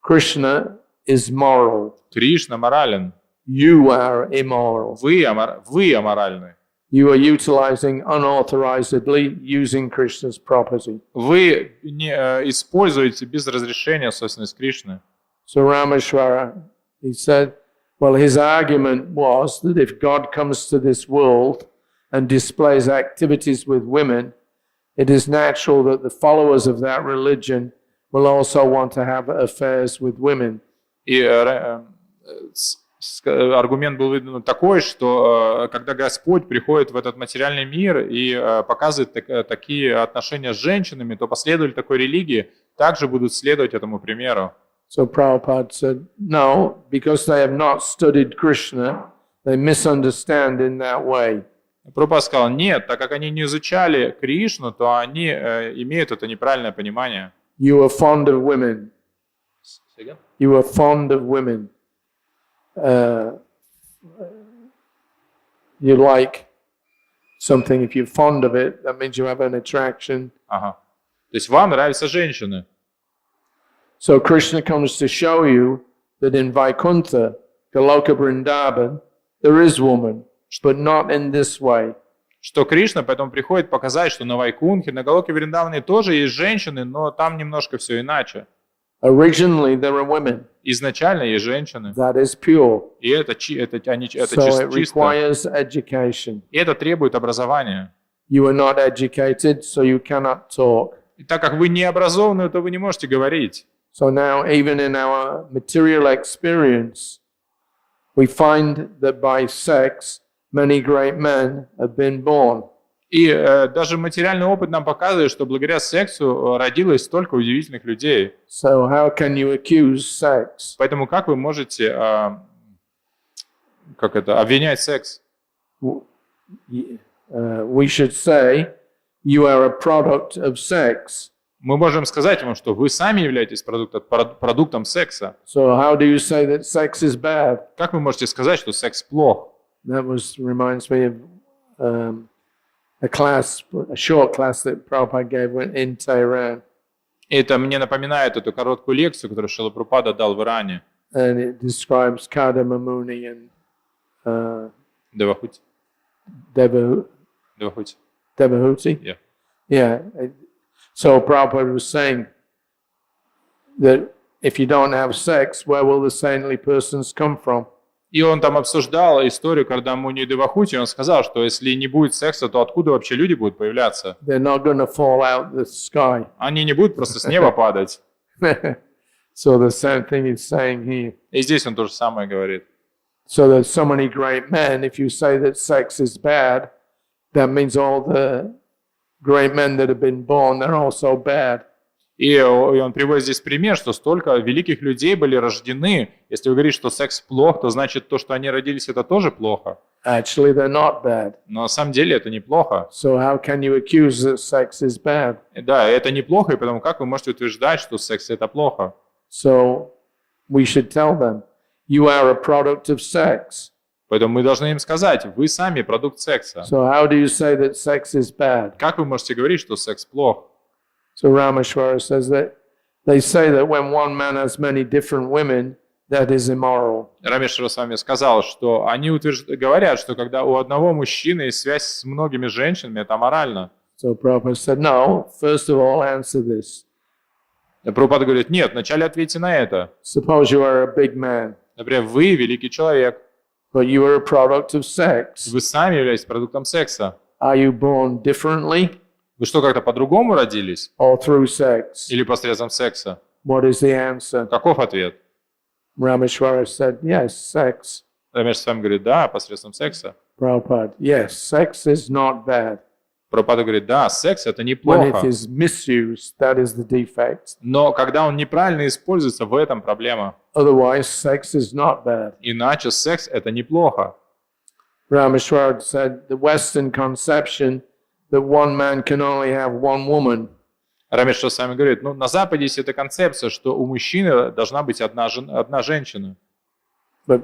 Krishna is moral. Кришна морален. You are immoral. Вы аморальны. You are utilizing unauthorizedly using Krishna's property. Вы не используете без разрешения собственность Кришны. So Rameshwara, he said, well, his argument was that if God comes to this world and displays activities with women, it is natural that the followers of that religion will also want to have affairs with women. И аргумент был выдвинут такой, что когда Господь приходит в этот материальный мир и показывает такие отношения с женщинами, то последователи такой религии также будут следовать этому примеру. So Prabhupada said, no, because they have not studied Krishna, they misunderstand in that way. Прабхупада сказал: нет, так как они не изучали Кришну, то они имеют это неправильное понимание. You are fond of women. You are fond of women. You like something, if you're fond of it, that means you have an attraction. Ага. То есть вам нравятся женщины. So Krishna comes to show you that in Vaikuntha, Goloka Vrindavan, there is woman, but not in this way. Что Кришна поэтому приходит показать, что на Вайкунхе, на Галоке Вриндаване тоже есть женщины, но там немножко все иначе. Originally, there are women. Изначально есть женщины. That is pure. И это So it чисто. requires education. И это требует образования. You are not educated, so you cannot talk. И так как вы не образованы, то вы не можете говорить. So now, even in our material experience, we find that by sex, many great men have been born. И даже материальный опыт нам показывает, что благодаря сексу родилось столько удивительных людей. So how can you accuse sex? Поэтому как вы можете обвинять секс? We should say, you are a product of sex. Мы можем сказать вам, что вы сами являетесь продуктом секса. So how do you say that sex is bad? Как вы можете сказать, что секс плох? That reminds me of a short class that Prabhupada gave in Tehran. Это мне напоминает эту короткую лекцию, которую Шрила Прабхупада дал в Иране. And it describes Kadama Muni and Девахути. Devahuti. Yeah. Yeah. So Prabhupada was saying that if you don't have sex, where will the saintly persons come from? И он там обсуждал историю Кардамуни и Девахути, и он сказал, что если не будет секса, то откуда вообще люди будут появляться? They're not going to fall out the sky. Они не будут просто с неба падать. So the same thing he's saying here. И здесь он то же самое говорит. So there's so many great men. If you say that sex is bad, that means all the great men that have been born, they're also bad. И он приводит здесь пример, что столько великих людей были рождены. Если вы говорите, что секс плох, то значит то, что они родились, это тоже плохо. Actually, they're not bad. Но на самом деле это неплохо. So how can you accuse that sex is bad? Да, это неплохо, и поэтому как вы можете утверждать, что секс это плохо? So we should tell them, you are a product of sex. Поэтому мы должны им сказать, вы сами продукт секса. So how do you say that sex is bad? Как вы можете говорить, что секс плох? So Rameshwara says that they say that when one man has many different women, that is immoral. Рамешвара с вами сказал, что они говорят, что когда у одного мужчины есть связь с многими женщинами, это аморально. So Prabhupada said, no, first of all, answer this. Прабхупада говорит, нет, вначале ответьте на это. Suppose you are a big man, Например, вы великий человек, but you are a product of sex. вы сами являетесь продуктом секса. Are you born differently Вы что, как-то по-другому родились? or through sex? Или посредством секса? What is the answer? Каков ответ? Rameshwara said, yes, sex. Рамеш с вами говорит, да, посредством секса. Prabhupada, yes, sex is not bad. Прабхупада говорит, да, секс это When неплохо. it is misused, that is the defect. Но когда он неправильно используется, в этом проблема. Otherwise, sex is not bad. Иначе секс это неплохо. Rameshwara said the Western conception that one man can only have one woman Рамеш с вами говорит, на Западе есть эта концепция, что у мужчины должна быть одна женщина. But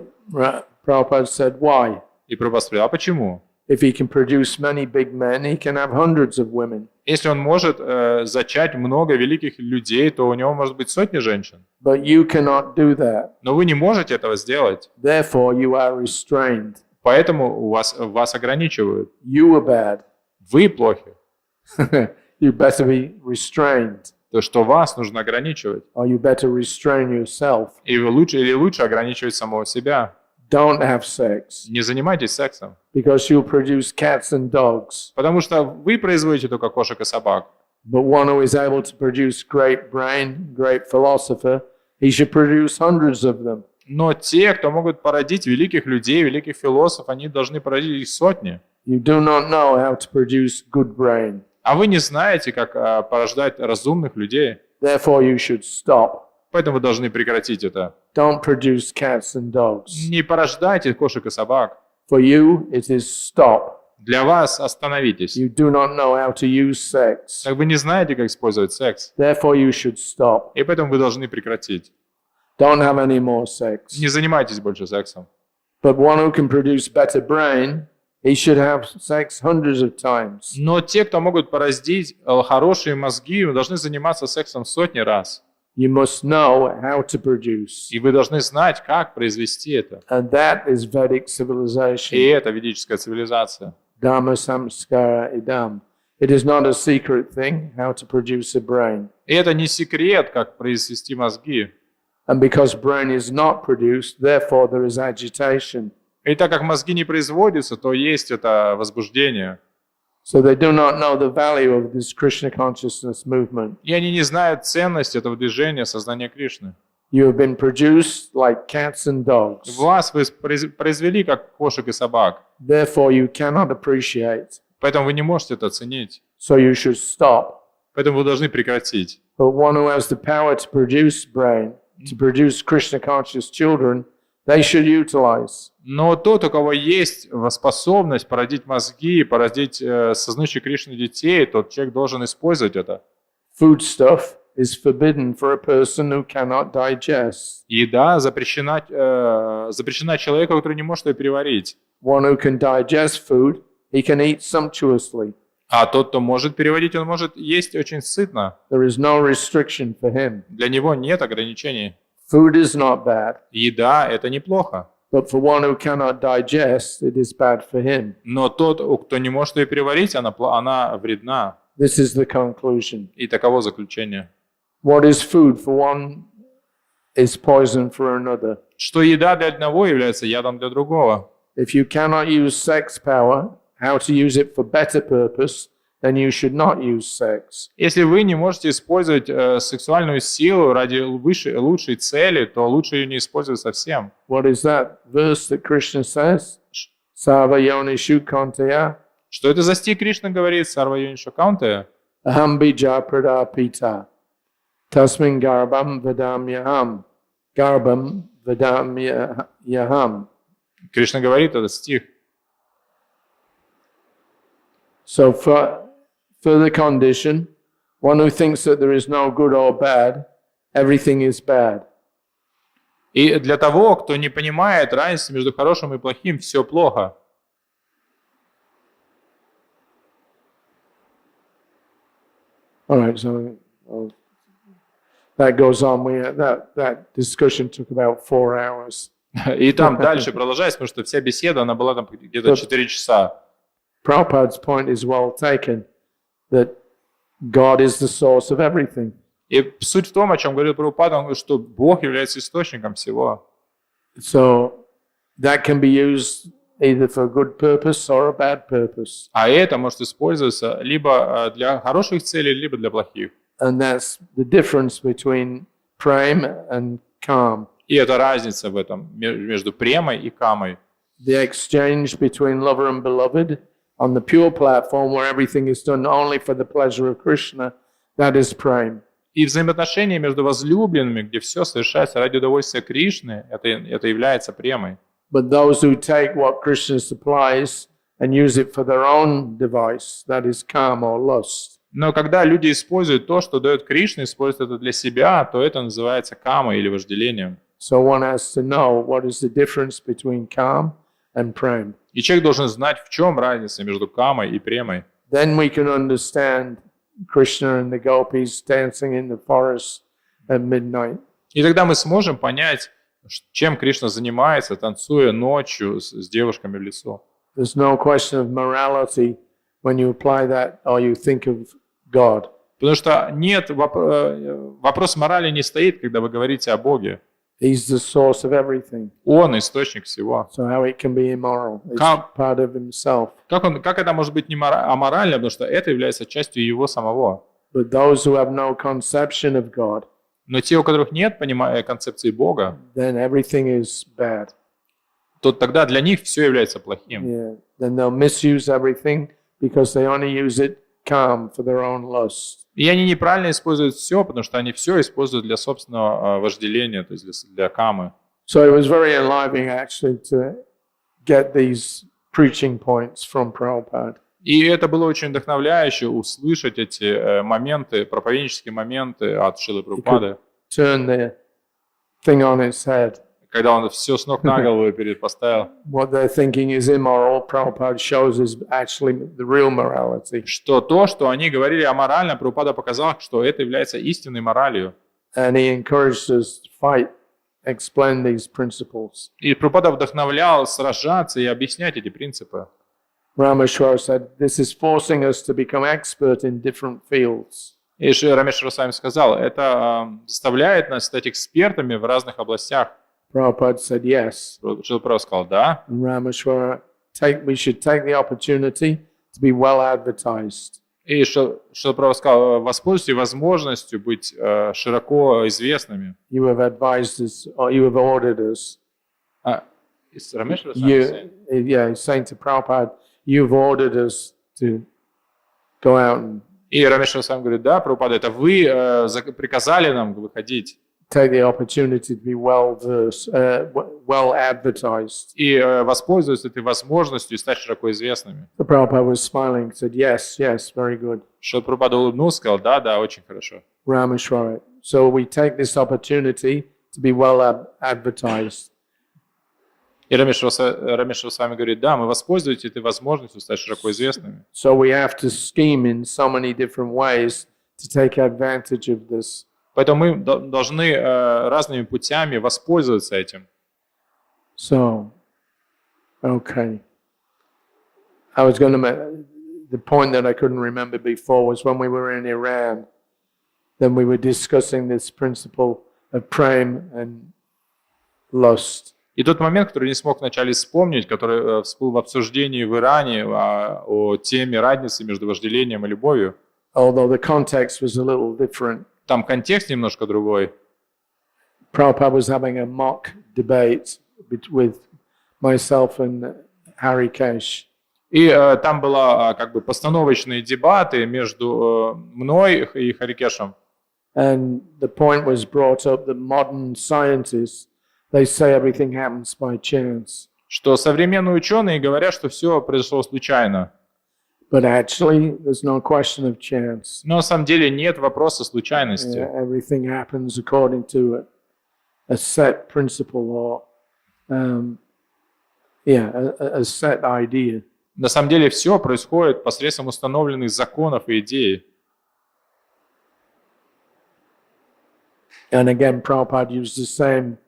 Prabhupada said, why? И Прабхупада спросил, а почему? If he can produce many big men, he can have hundreds of women. Если он может зачать много великих людей, то у него может быть сотни женщин. But you cannot do that. Но вы не можете этого сделать. Therefore, you are restrained. Поэтому вас ограничивают. You are bad. Вы плохи. You better be restrained. То, что вас нужно ограничивать. Or you better restrain yourself. И вы лучше ограничивать самого себя. Don't have sex. Не занимайтесь сексом. Because you'll produce cats and dogs. Потому что вы производите только кошек и собак. But one who is able to produce great brain, great philosopher, he should produce hundreds of them. Но те, кто могут породить великих людей, великих философов, они должны породить их сотни. You do not know how to produce good brain. А вы не знаете, как порождать разумных людей. Therefore, you should stop. Поэтому вы должны прекратить это. Don't produce cats and dogs. Не порождайте кошек и собак. For you, it is stop. Для вас остановитесь. You do not know how to use sex. Так вы не знаете, как использовать секс. Therefore, you should stop. И поэтому вы должны прекратить. Don't have any more sex. Не занимайтесь больше сексом. But one who can produce better brain, he should have sex hundreds of times. Но те, кто могут породить хорошие мозги, должны заниматься сексом сотни раз. You must know how to produce. И вы должны знать, как произвести это. And that is Vedic И civilization. это ведическая цивилизация. Dharma samskara idam. It is not a secret thing how to produce a brain. И это не секрет, как произвести мозги. And because brain is not produced, therefore there is agitation. И так как мозги не производятся, то есть это возбуждение. So they do not know the value of this Krishna consciousness movement. И они не знают ценность этого движения сознания Кришны. You have been produced like cats and dogs. Вас вы произвели как кошек и собак. Therefore you cannot appreciate. Поэтому вы не можете это оценить. So you should stop. Поэтому вы должны прекратить. But one who has the power to produce brain, to produce Krishna conscious children, they should utilize. Но тот, у кого есть способность породить мозги, породить сознающих Кришну детей, тот человек должен использовать это. Food stuff is forbidden for a person who cannot digest. Еда запрещена человеку, который не может ее переварить. One who can digest food, he can eat sumptuously. А тот, кто может переварить, он может есть очень сытно. There is no restriction for him. Для него нет ограничений. Food is not bad, Еда – это неплохо. but for one who cannot digest, it is bad for him. Но тот, кто не может ее переварить, она вредна. This is the conclusion. И таково заключение. What is food for one is poison for another. Что еда для одного является ядом для другого. If you cannot use sex power, how to use it for better purpose, then you should not use sex. Если вы не можете использовать сексуальную силу ради лучшей цели, то лучше ее не использовать совсем. What is that verse that Krishna says? Sarva yonishu kantaya Что это за стих Кришна говорит? Сарва Юниша Каунте. aham bija pradapita. Tasmin garbam vedam yaham. Garbam vedam yaham. Кришна говорит этот стих. So for the condition, one who thinks that there is no good or bad, everything is bad. И для того, кто не понимает разницы между хорошим и плохим, все плохо. All right, so that goes on. That discussion took about 4 hours. И там дальше продолжается, потому что вся беседа, она была там где-то 4 часа. Prabhupada's point is well taken, that God is the source of everything. И суть в том, о чем говорил Прабхупада, он говорит, что Бог является источником всего. So that can be used either for a good purpose or a bad purpose. А это может использоваться либо для хороших целей, либо для плохих. And that's the difference between prema and calm. И это разница в этом между премой и камой. The exchange between lover and beloved on the pure platform where everything is done only for the pleasure of Krishna, that is prema. И взаимоотношения между возлюбленными, где все совершается ради удовольствия Кришны, это является премой. But those who take what Krishna supplies and use it for their own device, that is calm or lust. Но когда люди используют то, что дает Кришна, используют это для себя, то это называется камой или вожделением. So one has to know what is the difference between calm and prema. И человек должен знать, в чем разница между камой и премой. Then we can understand Krishna and the gopis dancing in the forest at midnight. И тогда мы сможем понять, чем Кришна занимается, танцуя ночью с девушками в лесу. There's no question of morality when you apply that or you think of God. Потому что нет, вопрос морали не стоит, когда вы говорите о Боге. He's the source of everything. Он источник всего. So how it can be immoral? It's part of himself. Как это может быть аморально, потому что это является частью его самого. But those who have no conception of God, Но те, у которых нет концепции Бога, then everything is bad. то тогда для них все является плохим. Yeah. Then they'll misuse everything because they only use it calm for their own lust. И они неправильно используют все, потому что они все используют для собственного вожделения, то есть для камы. So it was very enlivening actually to get these preaching points from Prabhupada. И это было очень вдохновляюще услышать эти моменты, проповеднические моменты от Шрилы Прабхупады, Turn the thing on its head. когда он все с ног на голову поставил, What they're thinking is immoral, Prabhupada shows is actually the real morality. что то, что они говорили аморально, Прабхупада показал, что это является истинной моралью. And he encouraged us to fight, explain these principles. И Прабхупада вдохновлял сражаться и объяснять эти принципы. Rameshwar said, this is forcing us to become expert in different fields. И Рамешвар с вами сказал, это заставляет нас стать экспертами в разных областях. Prabhupada said yes. Шрила Прабхупада сказал, да. And Rameshwar, we should take the opportunity to be well advertised. И Шрила Прабхупада сказал, воспользуйтесь возможностью быть широко известными. You have advised us, or you have ordered us. Рамешвар с вами? Yeah, he's saying to Prabhupada, you've ordered us to go out and И Рамешвар с вами говорит, да, Прабхупада, это вы приказали нам выходить. take the opportunity to be well advertised. И воспользуются этой возможностью и стать широко известными. The Prabhupada was smiling, said, yes, very good. Шрила Прабхупада улыбнулся, сказал, да, очень хорошо. Rameshwara. So we take this opportunity to be well advertised. И Рамешвар с вами говорит, да, мы воспользуемся этой возможностью стать широко известными. So we have to scheme in so many different ways to take advantage of this. Поэтому мы должны разными путями воспользоваться этим. So, okay. I was going to make the point that I couldn't remember before was when we were in Iran, then we were discussing this principle of prema and lust. И тот момент, который не смог вначале вспомнить, который всплыл в обсуждении в Иране о теме разницы между вожделением и любовью. Although the context was a little different. Там контекст немножко другой. Prabhupada was having a mock debate with myself and Hari. И там была как бы постановочные дебаты между мной и Харикешем. And the point was brought up that modern scientists, they say everything happens by chance. Что современные ученые говорят, что все произошло случайно. But actually, there's no question of chance. Но на самом деле нет вопроса случайности. Everything happens according to a set principle or, a set idea. На самом деле все происходит посредством установленных законов и идей. And again, Prabhupada used the same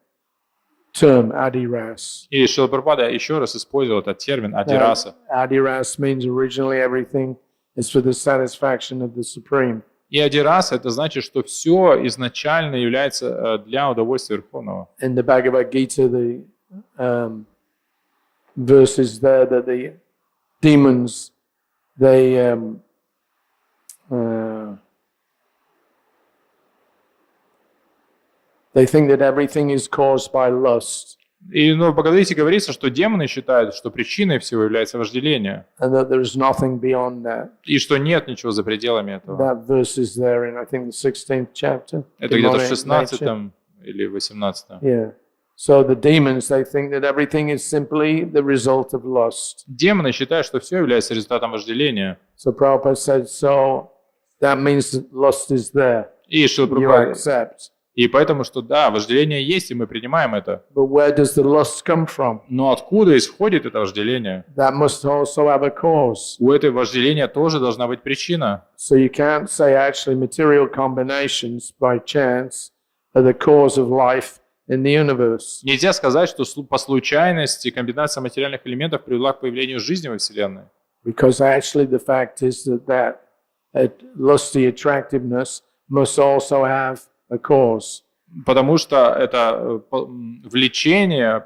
term, adiras. И Шрила Прабхупада еще раз использовал этот термин адираса. Adiras means originally everything is for the satisfaction of the Supreme. И адираса это значит, что все изначально является для удовольствия Верховного. In the Bhagavad Gita, the verses there that the demons, they think that everything is caused by lust. И в Бхагавадгите говорится, что демоны считают, что причиной всего является вожделение. And that there is nothing beyond that. И что нет ничего за пределами этого. That verse is there in, I think, the 16th chapter. Это где-то в Demonic 16 nature. или 18. Yeah. So the demons, they think that everything is simply the result of lust. Демоны считают, что все является результатом вожделения. So Prabhupada said, so that means that lust is there. И Шрила You Прабхупада. accept. И поэтому, что да, вожделение есть, и мы принимаем это. But where does the lust come from? Но откуда исходит это вожделение? That must also have a cause. У этого вожделения тоже должна быть причина. So you can't say actually material combinations by chance are the cause of life in the universe. Нельзя сказать, что по случайности комбинация материальных элементов привела к появлению жизни во Вселенной. Because actually the fact is that lusty attractiveness must also have a cause. Потому что это влечение,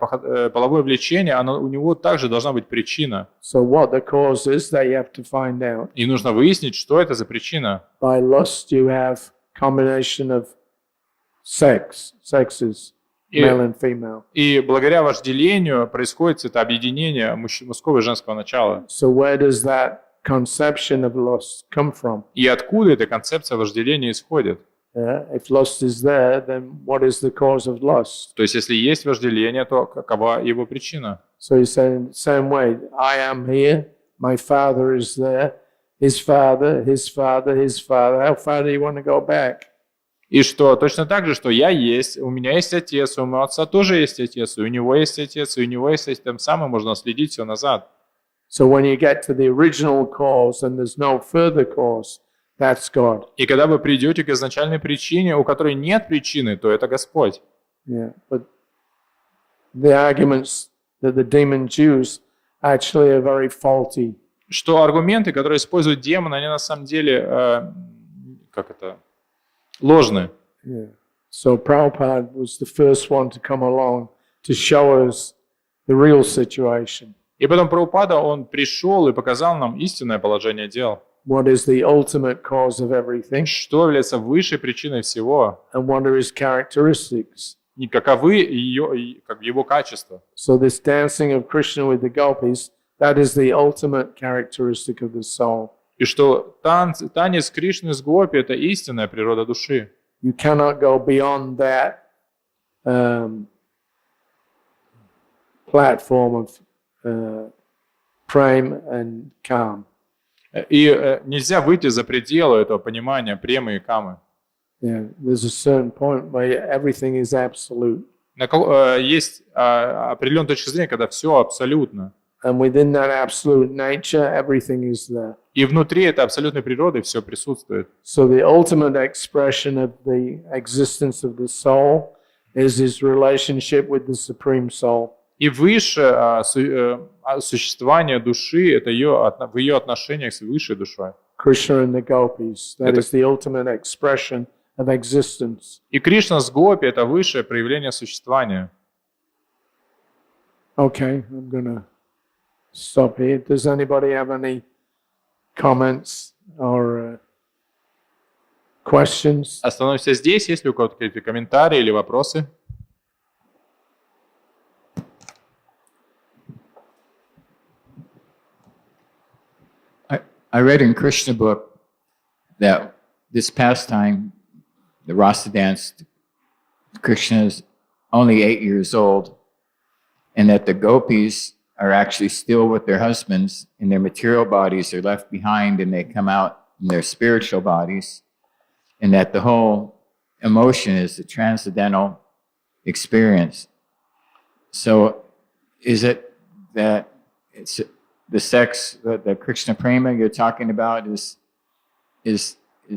половое влечение, у него также должна быть причина. So what the cause is, that you have to find out. И нужно выяснить, что это за причина. By lust you have combination of sexes, male and female. И благодаря вожделению происходит это объединение мужского и женского начала. So where does that conception of lust come from? И откуда эта концепция вожделения исходит? If lust is there, then what is the cause of lust? То есть, если есть вожделение, то какова его причина? So he's saying the same way, I am here, my father is there, his father, his father, his father. How far do you want to go back? И что точно так же, что я есть, у меня есть отец, у моего отца тоже есть отец, и у него есть отец, и у него есть отец, тем самым можно следить все назад. So when you get to the original cause and there's no further cause, that's God. И когда вы придете к изначальной причине, у которой нет причины, то это Господь. Yeah, but the arguments that the demons use actually are very faulty. Что аргументы, которые используют демоны, они на самом деле, ложны. Yeah. So Prabhupada was the first one to come along to show us the real situation. И потом Прабхупада, он пришел и показал нам истинное положение дел. What is the ultimate cause of everything? Что является высшей причиной всего? And what are his characteristics? И каковы его качества? So this dancing of Krishna with the gopis, that is the ultimate characteristic of the soul. И что танец Кришны с гопи – это истинная природа души. You cannot go beyond that platform of prem and calm. И нельзя выйти за пределы этого понимания премы и камы. Yeah, there's a certain point where everything is absolute. Есть определенная точка зрения, когда все абсолютно. And within that absolute nature, everything is there. И внутри этой абсолютной природы все присутствует. So the ultimate expression of the existence of the soul is his relationship with the Supreme Soul. И высшее существование души – это в ее отношениях с высшей душой. Krishna and the gopis, that is the ultimate expression of existence. И Кришна с гопи – это высшее проявление существования. Okay, I'm gonna stop here. Does anybody have any comments or questions? Остановимся здесь. Есть ли у кого-то какие-то комментарии или вопросы? I read in Krishna book that this pastime the Rasa dance, Krishna is only 8 years old, and that the gopis are actually still with their husbands, and their material bodies are left behind, and they come out in their spiritual bodies, and that the whole emotion is the transcendental experience. So is it that it's the sex, the Krishna prema you're talking about, is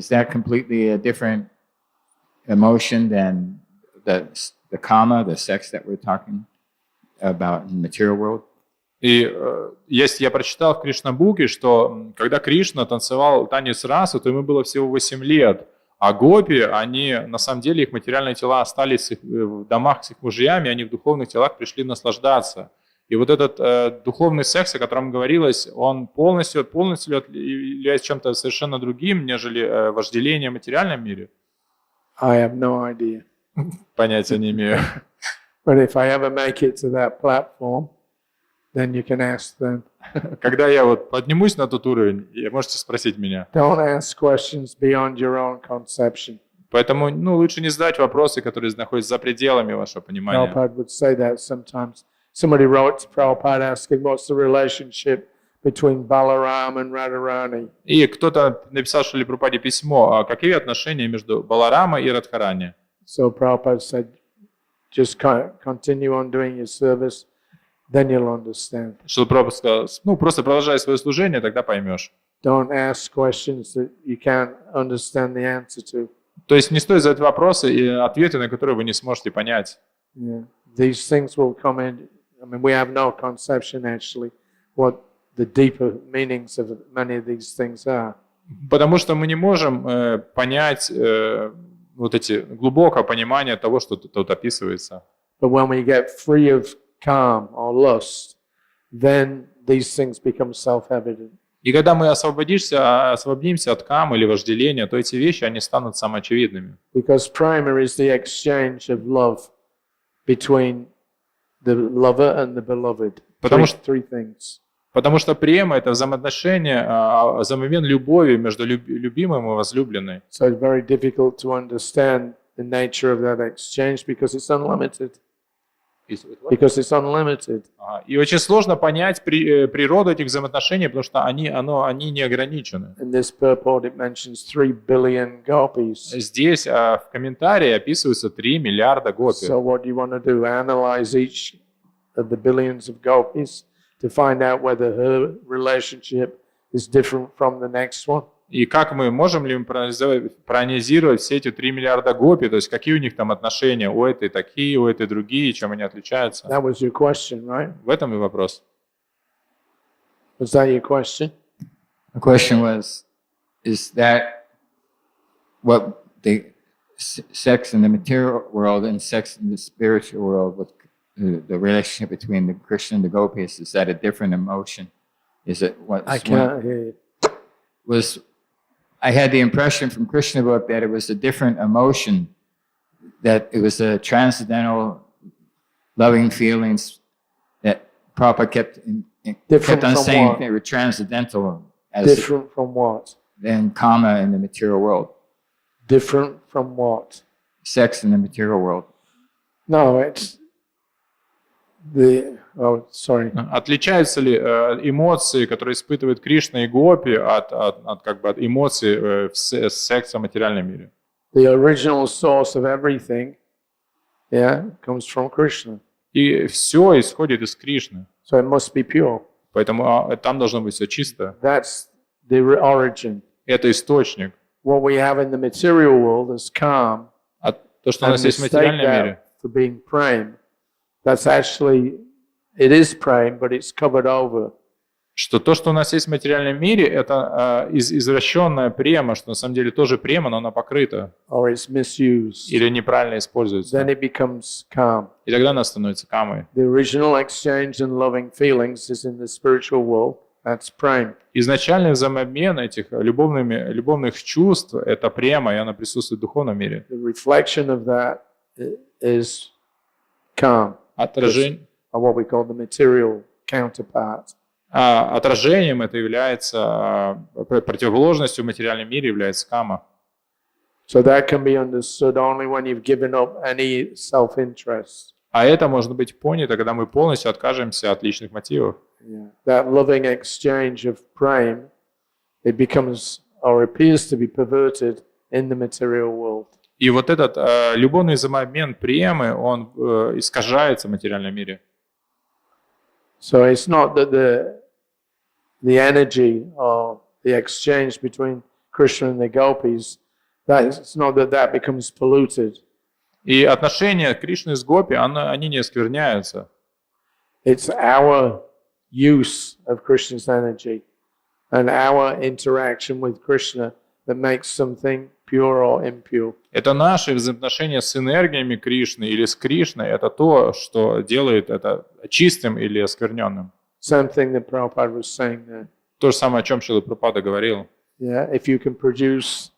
that completely a different emotion than the kama, the sex that we're talking about in the material world? И я прочитал в Кришна-буке, что когда Кришна танцевал танец расы, то ему было всего 8 лет. А гопи, они, на самом деле, их материальные тела остались в домах с их мужьями, они в духовных телах пришли наслаждаться. И вот этот духовный секс, о котором говорилось, он полностью является чем-то совершенно другим, нежели вожделение в материальном мире. I have no idea. Понятия не имею. But if I ever make it to that platform, then you can ask them. Когда я вот поднимусь на тот уровень, можете спросить меня. Don't ask questions beyond your own conception. Поэтому лучше не задать вопросы, которые находятся за пределами вашего понимания. Prabhupada would say that sometimes. Somebody wrote to Prabhupada asking what's the relationship between Balaram and Radharani. И кто-то написал Шриле Прабхупаде письмо, какие отношения между Баларамой и Радхарани. So Prabhupada said, just continue on doing your service, then you'll understand. Шрила Прабхупада сказал, просто продолжай свое служение, тогда поймешь. Don't ask questions that you can't understand the answer to. То есть не стоит задавать вопросы и ответы, на которые вы не сможете понять. Yeah. These things will come in. I mean, we have no conception actually what the deeper meanings of many of these things are. Потому что мы не можем понять вот эти глубокое понимание того, что тут описывается. But when we get free of calm or lust, then these things become self-evident. И когда мы освободимся от камы или вожделения, то эти вещи, они станут самоочевидными. Because prema is the exchange of love between the lover and the beloved. Three things. Потому что према — это взаимоотношение, взаимообмен любовью между любимым и возлюбленной. So it's very difficult to understand the nature of that exchange because it's unlimited. Because it's unlimited. И очень сложно понять природу этих взаимоотношений, потому что они не ограничены. In this purport it mentions 3 billion gopis. Здесь в комментарии описываются 3 миллиарда гопи. So what do you want to do? Analyze each of the billions of gopis to find out whether her relationship is different from the next one? И как можем ли мы проанализировать все эти 3 миллиарда гопи, то есть какие у них там отношения, у этой такие, у этой другие, чем они отличаются? That was your question, right? В этом и вопрос. Was that your question? The question was, is that what the sex in the material world and sex in the spiritual world, with the relationship between the Krishna and the gopis, is that a different emotion? Is it what? I can't hear you. I had the impression from Krishna book that it was a different emotion, that it was a transcendental loving feelings that Prabhupada kept on saying what? they were transcendental as Different from what? than kama in the material world. Different from what? Sex in the material world. No, it's sorry. Отличаются ли эмоции, которые испытывают Кришна и гопи, от эмоций в сексе в материальном мире? The original source of everything, comes from Krishna. И все исходит из Кришны. So it must be pure. Поэтому там должно быть все чисто. That's the origin. Это источник. What we have in the material world is calm. А то, что у And нас есть в mistake материальном that мире, for being prem. That's actually, it is prem, but it's covered over. что то, что у нас есть в материальном мире, это извращенная према, что на самом деле тоже према, но она покрыта. Or it's misused. Или неправильно используется. Then it becomes calm. И тогда она становится камой. The original exchange and loving feelings is in the spiritual world. That's prem. Изначальный взаимообмен этих любовных чувств – это према, и она присутствует в духовном мире. The reflection of that is calm. Отражением Or what we call the material counterpart. это является, противоположностью в материальном мире является кама. So that can be understood only when you've given up any self-interest. А это может быть понято, когда мы полностью откажемся от личных мотивов. Yeah. That loving exchange of praying, it becomes or appears to be perverted in the material world. И вот этот любовный взаимообмен премы, он искажается в материальном мире. So it's not that the energy or the exchange between Krishna and the gopis, it's not that becomes polluted. И отношения Кришны с Гопи, они не оскверняются. It's our use of Krishna's energy and our interaction with Krishna that makes something pure or impure. Это наши взаимоотношения с энергиями Кришны или с Кришной, это то, что делает это чистым или оскверненным. Same thing that Prabhupada was saying there. То же самое, о чем Шрила Прабхупада говорил. Yeah, if you can produce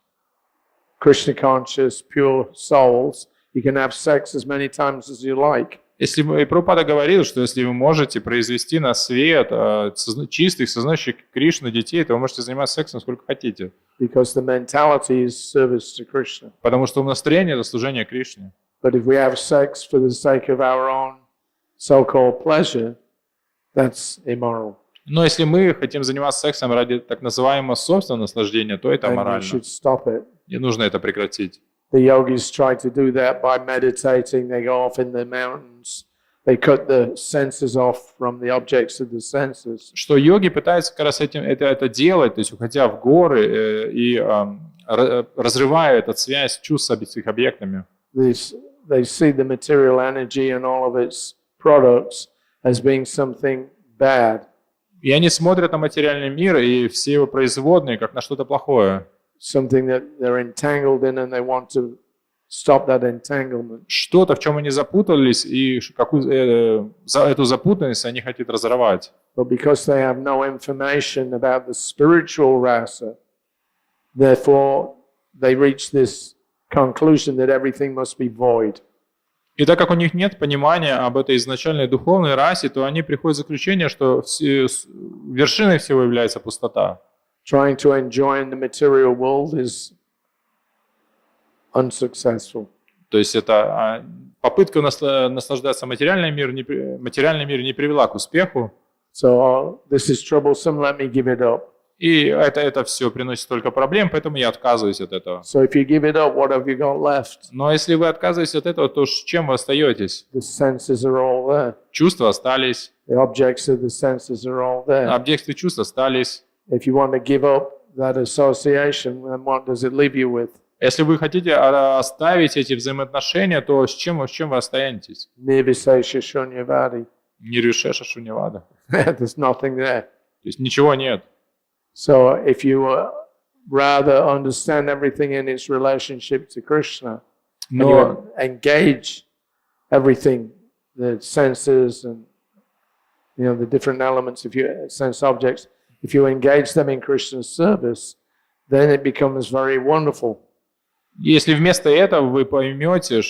Krishna conscious, pure souls, you can have sex as many times as you like. Если и Прабхупада говорил, что если вы можете произвести на свет чистых, сознающих Кришну детей, то вы можете заниматься сексом сколько хотите. Because the mentality is service to Krishna. Потому что умонастроение – это служение Кришне. But if we have sex for the sake of our own so-called pleasure, that's immoral. Но если мы хотим заниматься сексом ради так называемого собственного наслаждения, то это And we аморально. should stop it. И нужно это прекратить. The yogis try to do that by meditating. They go off in the mountains. They cut the senses off from the objects of the senses. Что йоги пытаются как раз это делать, то есть уходя в горы и разрывая эту связь чувств с их объектами. They see the material energy and all of its products as being something bad. И они смотрят на материальный мир и все его производные как на что-то плохое. Something that they're entangled in and they want to stop that entanglement. Что-то, в чем они запутались, и эту запутанность они хотят разорвать. But because they have no information about the spiritual rasa, therefore they reach this conclusion that everything must be void. И так как у них нет понимания об этой изначальной духовной расе, то они приходят к заключению, что вершиной всего является пустота. Trying to enjoy in the material world is unsuccessful. То есть это попытка наслаждаться материальным миром не привела к успеху. So this is troublesome, let me give it up. И это все приносит только проблем, поэтому я отказываюсь от этого. So if you give it up, what have you got left? Но если вы отказываетесь от этого, то с чем вы остаетесь? The senses are all there. Чувства остались, The objects of the senses are all there. объекты чувств остались. If you want to give up that association, then what does it leave you with? Если вы хотите оставить эти взаимоотношения, то с чем вы останетесь? Nirvisesha shunyavadi. Нирвишеша шуньявада. There's nothing there. То есть ничего нет. So if you rather understand everything in its relationship to Krishna, and Но you engage everything, the senses and the different elements of your sense objects, if you engage them in Krishna's service, then it becomes very wonderful. если вместо этого вы поймете,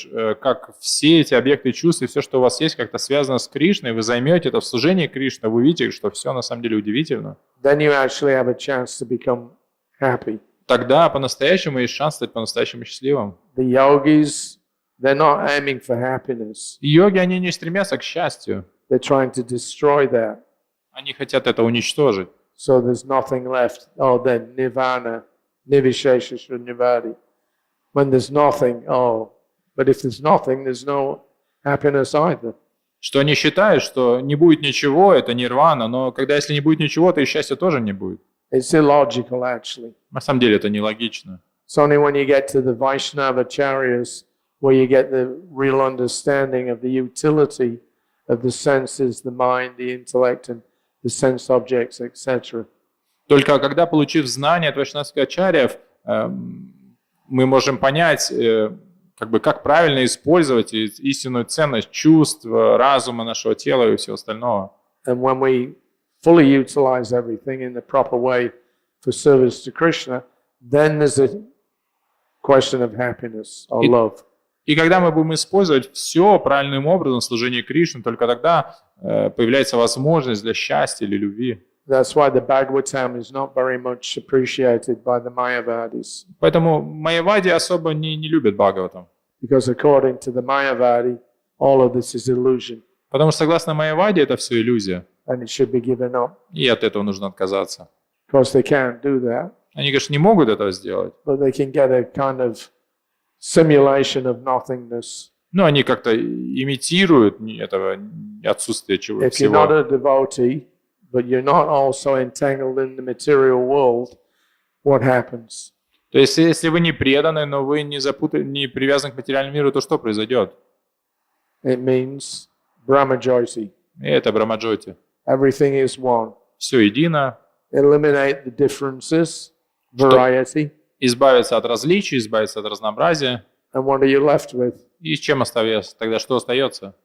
как все эти объекты чувств и все, что у вас есть, как-то связано с Кришной, вы займете это в служении Кришны, вы увидите, что все на самом деле удивительно. Then you actually have a chance to become happy. Тогда по-настоящему есть шанс стать по-настоящему счастливым. The yogis, they're not aiming for happiness. И йоги, они не стремятся к счастью. They're trying to destroy that. Они хотят это уничтожить. So there's nothing left. Oh, then nirvana, nirvishesha shunyavadi. When there's nothing, but if there's nothing, there's no happiness either. Что они считают, что не будет ничего, это нирвана, но когда если не будет ничего, то и счастья тоже не будет. It's illogical, actually. На самом деле это нелогично. It's only when you get to the Vaishnava Acharyas where you get the real understanding of the utility of the senses, the mind, the intellect, and the sense objects, etc. Только когда, получив знания от вайшнавских ачарьев, мы можем понять, как правильно использовать истинную ценность чувств, разума нашего тела и всего остального. And when we fully utilize everything in the proper way for service to Krishna, then there's a question of happiness or love. И когда мы будем использовать все правильным образом в служении Кришне, только тогда появляется возможность для счастья или любви. That's why the Bhagavatam is not very much appreciated by the Mayavadis. Поэтому майявади особо не любят Бхагаватам. Because according to the Mayavadi, all of this is illusion. Потому что согласно майявади это все иллюзия. And it should be given up. И от этого нужно отказаться. Of course, they can't do that. Они, конечно, не могут этого сделать. But they can get a kind of simulation of nothingness. Но они как-то имитируют этого отсутствия чего If you're not всего. a devotee, but you're not also entangled in the material world, what happens? То есть, если вы не преданы, но вы не привязаны к материальному миру, то что произойдет? It means Brahmajyoti. И это Брамаджоти. Everything is one. Все едино. Eliminate the differences, variety, Избавиться от различий, избавиться от разнообразия. and what are you left with? И с чем остается? Тогда что остается?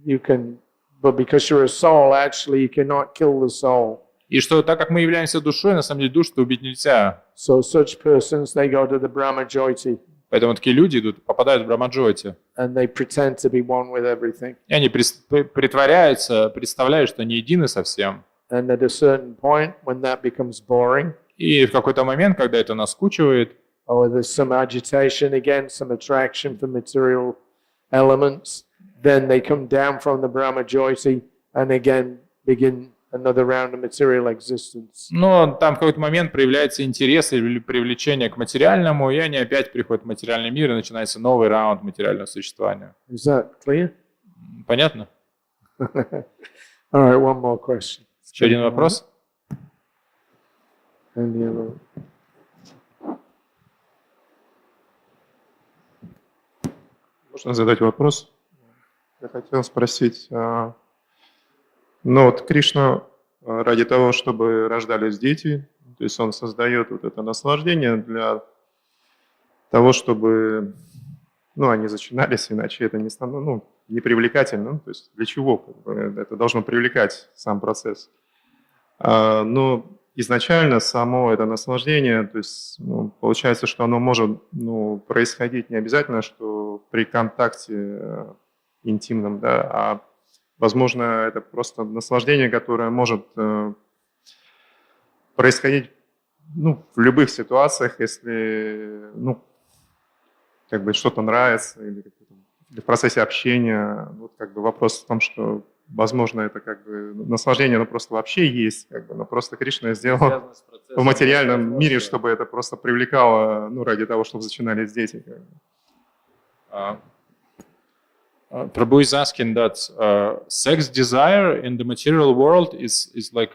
You can, but because you're a soul, actually you cannot kill the soul. И что так как мы являемся душой, на самом деле душу-то убить нельзя. So such persons, they go to the Brahmajyoti Поэтому такие люди идут, попадают в Брамаджоти. and they pretend to be one with everything. И они притворяются, представляют, что они едины со всем. And at a certain point, when that becomes boring, И в какой-то момент, когда это наскучивает, or there's some agitation again, some attraction for material elements, then they come down from the Brahmajyoti and again begin another round of material existence. но там в какой-то момент проявляется интерес или привлечение к материальному, и они опять приходят в материальный мир, и начинается новый раунд материального существования. Is that clear? Понятно? All right, one more question. Еще один вопрос? Any other? Можно задать вопрос? Я хотел спросить, ну вот Кришна ради того, чтобы рождались дети, то есть он создает вот это наслаждение для того, чтобы, ну, они зачинались, иначе это не становится, ну, непривлекательно, ну, то есть для чего? Как бы, это должно привлекать сам процесс. Но изначально само это наслаждение, то есть ну, получается, что оно может ну, происходить не обязательно, что при контакте интимном, да, а возможно это просто наслаждение, которое может происходить ну, в любых ситуациях, если ну, как бы что-то нравится или в процессе общения. Вот как бы вопрос в том, что возможно, это как бы наслаждение, оно просто вообще есть, как бы, но просто Кришна сделал в материальном мире, чтобы это просто привлекало, ну, ради того, чтобы зачинались дети. Как бы. Prabhu is asking that sex desire in the material world is like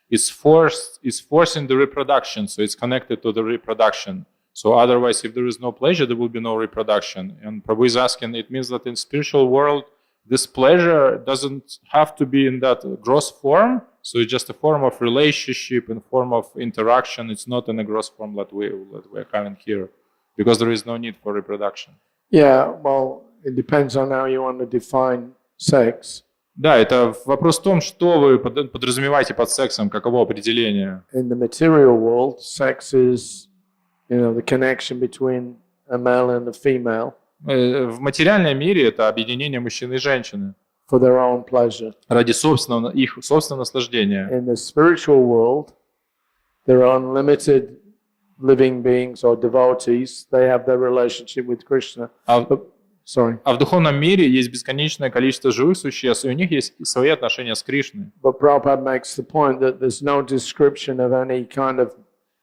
is forcing the reproduction, so it's connected to the reproduction. So otherwise, if there is no pleasure, there will be no reproduction. And Prabhu is asking, it means that in spiritual world, this pleasure doesn't have to be in that gross form. So it's just a form of relationship and form of interaction. It's not in a gross form that we're having here, because there is no need for reproduction. Yeah, well, it depends on how you want to define sex. Да, это вопрос в том, что вы подразумеваете под сексом, каково определение. In the material world, sex is, you know, the connection between a male and a female В материальном мире это объединение мужчины и женщины for their own pleasure. ради их собственного наслаждения. In the spiritual world, there are unlimited living beings or devotees. They have their relationship with Krishna. Sorry. А в духовном мире есть бесконечное количество живых существ, и у них есть свои отношения с Кришной. But Prabhupada makes the point that there's no description of any kind of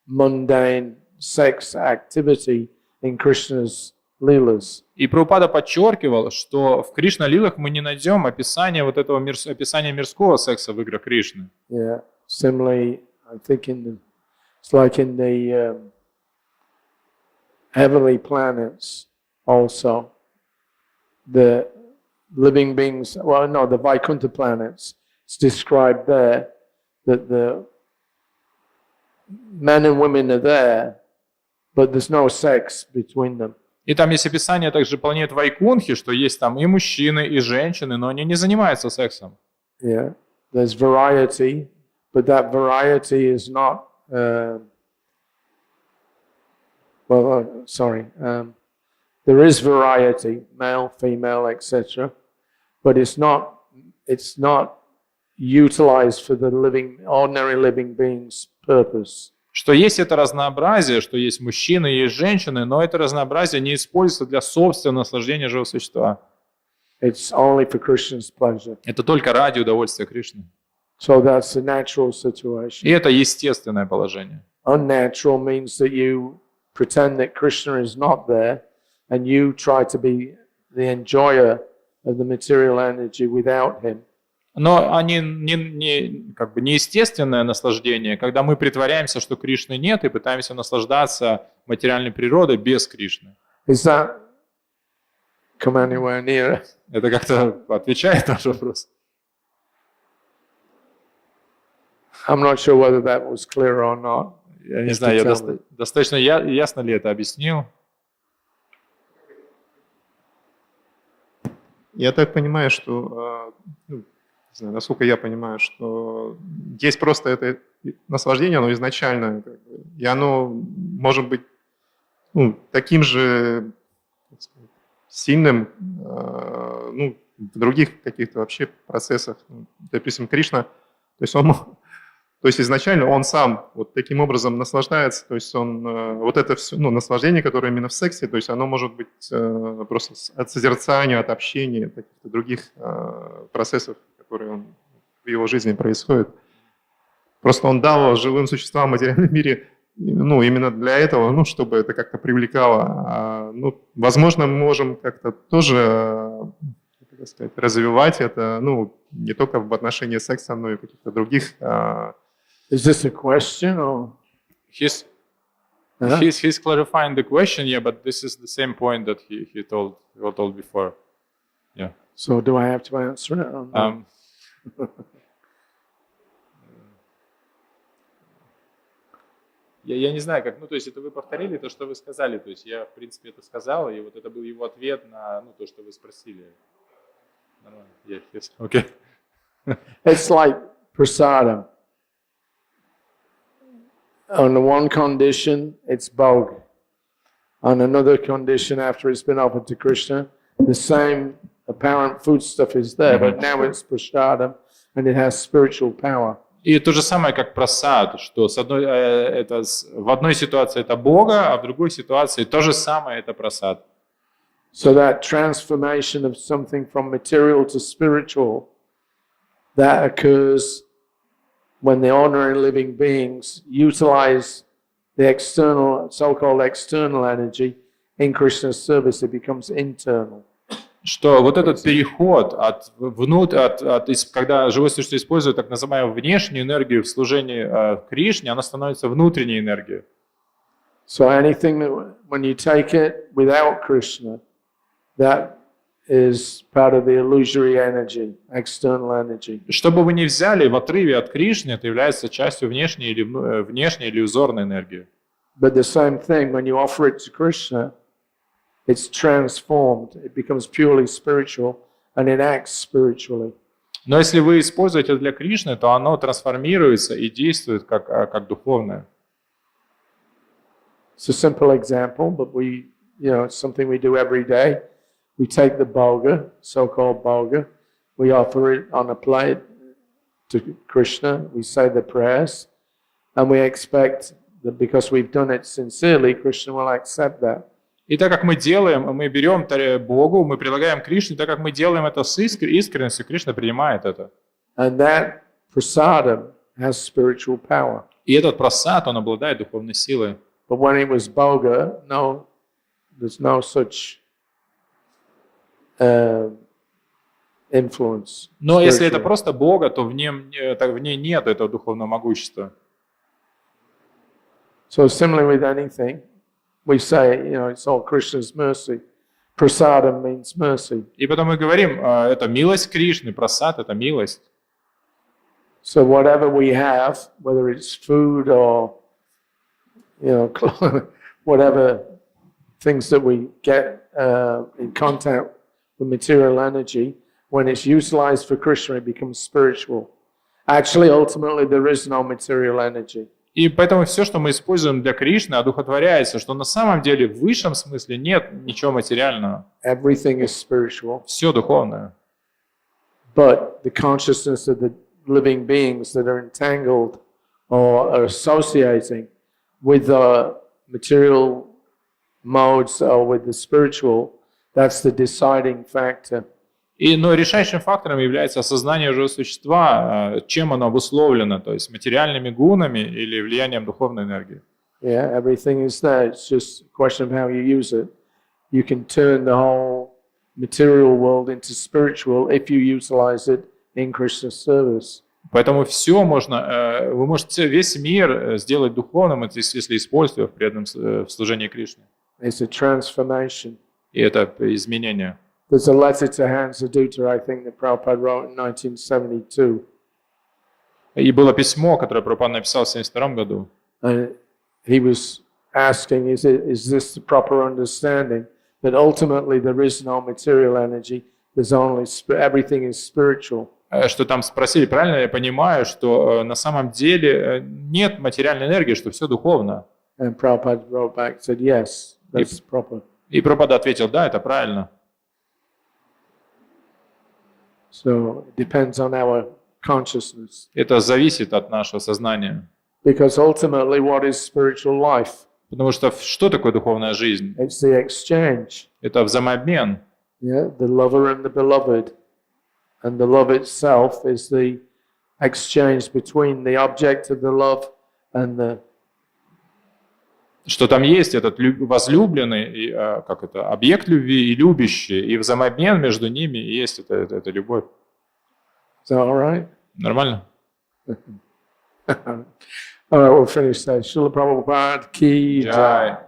mundane sex activity in Krishna's Leelas. И Прабхупада подчеркивал, что в Кришна-лилах мы не найдем описания вот этого описания мирского секса в играх Кришны. Yeah. Similarly, I think it's like in the heavenly planets also. The living beings, well, no, the Vaikuntha planets, it's described there that the men and women are there, but there's no sex between them. И там есть описание также планет Вайкунхи, что есть там и мужчины, и женщины, но они не занимаются сексом. Yeah, there's variety, but that variety is not, there is variety, male, female, etc., but it's not utilized for the ordinary living being's purpose. Что есть это разнообразие, что есть мужчины, есть женщины, но это разнообразие не используется для собственного наслаждения живого существа. It's only for Krishna's pleasure. Это только ради удовольствия Кришны. So that's a natural И situation. это естественное положение. Unnatural means that you pretend that Krishna is not there and you try to be the enjoyer of the material energy without him. Но они как бы неестественное наслаждение, когда мы притворяемся, что Кришны нет, и пытаемся наслаждаться материальной природой без Кришны. Is that come anywhere near? Это как-то отвечает на ваш вопрос? I'm not sure whether that was clear or not. Я не знаю, я достаточно ясно ли это объяснил? Я так понимаю, что, не знаю, насколько я понимаю, что есть просто это наслаждение, оно изначально, как бы, и оно может быть таким же, так сказать, сильным в других каких-то вообще процессах. Допустим, Кришна, то есть изначально он сам вот таким образом наслаждается, то есть он вот это все, наслаждение, которое именно в сексе, то есть оно может быть просто от созерцания, от общения, от каких-то других процессов, которые в его жизни происходят. Просто он дал живым существам в материальном мире, именно для этого, чтобы это как-то привлекало. Возможно, мы можем как-то тоже, так сказать, развивать это, не только в отношении секса, но и каких-то других. Is this a question or? He's clarifying the question, yeah, but this is the same point that he told before. Yeah. So do I have to answer it? Or not? Я не знаю, как, то есть это вы повторили то, что вы сказали, то есть я, в принципе, это сказал, и вот это был его ответ на, то, что вы спросили. Нормально. Yes. Okay. It's like prasadam. On the one condition, it's bhog. On another condition, after it's been offered to Krishna, the same apparent foodstuff is there, but now it's prasadam and it has spiritual power. И то же самое, как прасад, что в одной ситуации это Бога, а в другой ситуации то же самое это прасад. So that transformation of something from material to spiritual, that occurs when the ordinary living beings utilize the external, so-called external energy in Krishna's service, it becomes internal. Что вот этот переход когда живое существо использует так называемую внешнюю энергию в служении Кришне, она становится внутренней энергией. So anything that when you take it without Krishna, that is part of the illusory energy, external energy. Что бы вы ни взяли в отрыве от Кришны, это является частью внешней или иллюзорной энергии. But the same thing, when you offer it to Krishna, it's transformed. It becomes purely spiritual and it acts spiritually. Но если вы используете это для Кришны, то оно трансформируется и действует как духовное. It's a simple example, but it's something we do every day. We take the bhoga, so-called bhoga, we offer it on a plate to Krishna, we say the prayers, and we expect that because we've done it sincerely, Krishna will accept that. И так как мы берем Богу, мы предлагаем Кришне, так как мы делаем это с искренностью, Кришна принимает это. And that prasadam has spiritual power. И этот прасад, он обладает духовной силой. But when it was bhoga, there's no such influence. Но если это просто Бога, то в ней нет этого духовного могущества. So similarly with anything, we say, it's all Krishna's mercy. Prasadam means mercy. И потом мы говорим, это милость Кришны, прасад — это милость. So whatever we have, whether it's food or, whatever things that we get in contact with material energy, when it's utilized for Krishna, it becomes spiritual. Actually, ultimately, there is no material energy. И поэтому все, что мы используем для Кришны, одухотворяется, что на самом деле в высшем смысле нет ничего материального. Everything is spiritual. Все духовное. But the consciousness of living beings that are entangled or are associating with the material modes or with the spiritual, that's the deciding factor. Но решающим фактором является осознание живого существа, чем оно обусловлено, то есть материальными гунами или влиянием духовной энергии. Yeah, everything is there. It's just a question of how you use it. You can turn the whole material world into spiritual if you utilize it in Krishna's service. Поэтому все можно, вы можете весь мир сделать духовным, если используете в преданном в служении Кришне. It's a transformation. И это изменение. There's a letter to Hans Adutta, I think, that Prabhupada wrote in 1972. И было письмо, которое Прабхупада написал в 1972 году. And he was asking, is this the proper understanding? That ultimately there is no material energy, there's only everything is spiritual. Что там спросили, правильно я понимаю, что на самом деле нет материальной энергии, что все духовно. And Prabhupada wrote back, said, yes, that's proper. И Прабхупада ответил, да, это правильно. So it depends on our consciousness. Это зависит от нашего сознания. Because ultimately, what is spiritual life? Потому что такое духовная жизнь? It's the exchange. Это взаимообмен. Yeah, the lover and the beloved. And the love itself is the exchange between the object of the love and the... Что там есть этот возлюбленный, как это, объект любви и любящий, и взаимообмен между ними, и есть эта любовь. Is that all right? Нормально? All right, we'll finish that. Srila Prabhupada ki jai.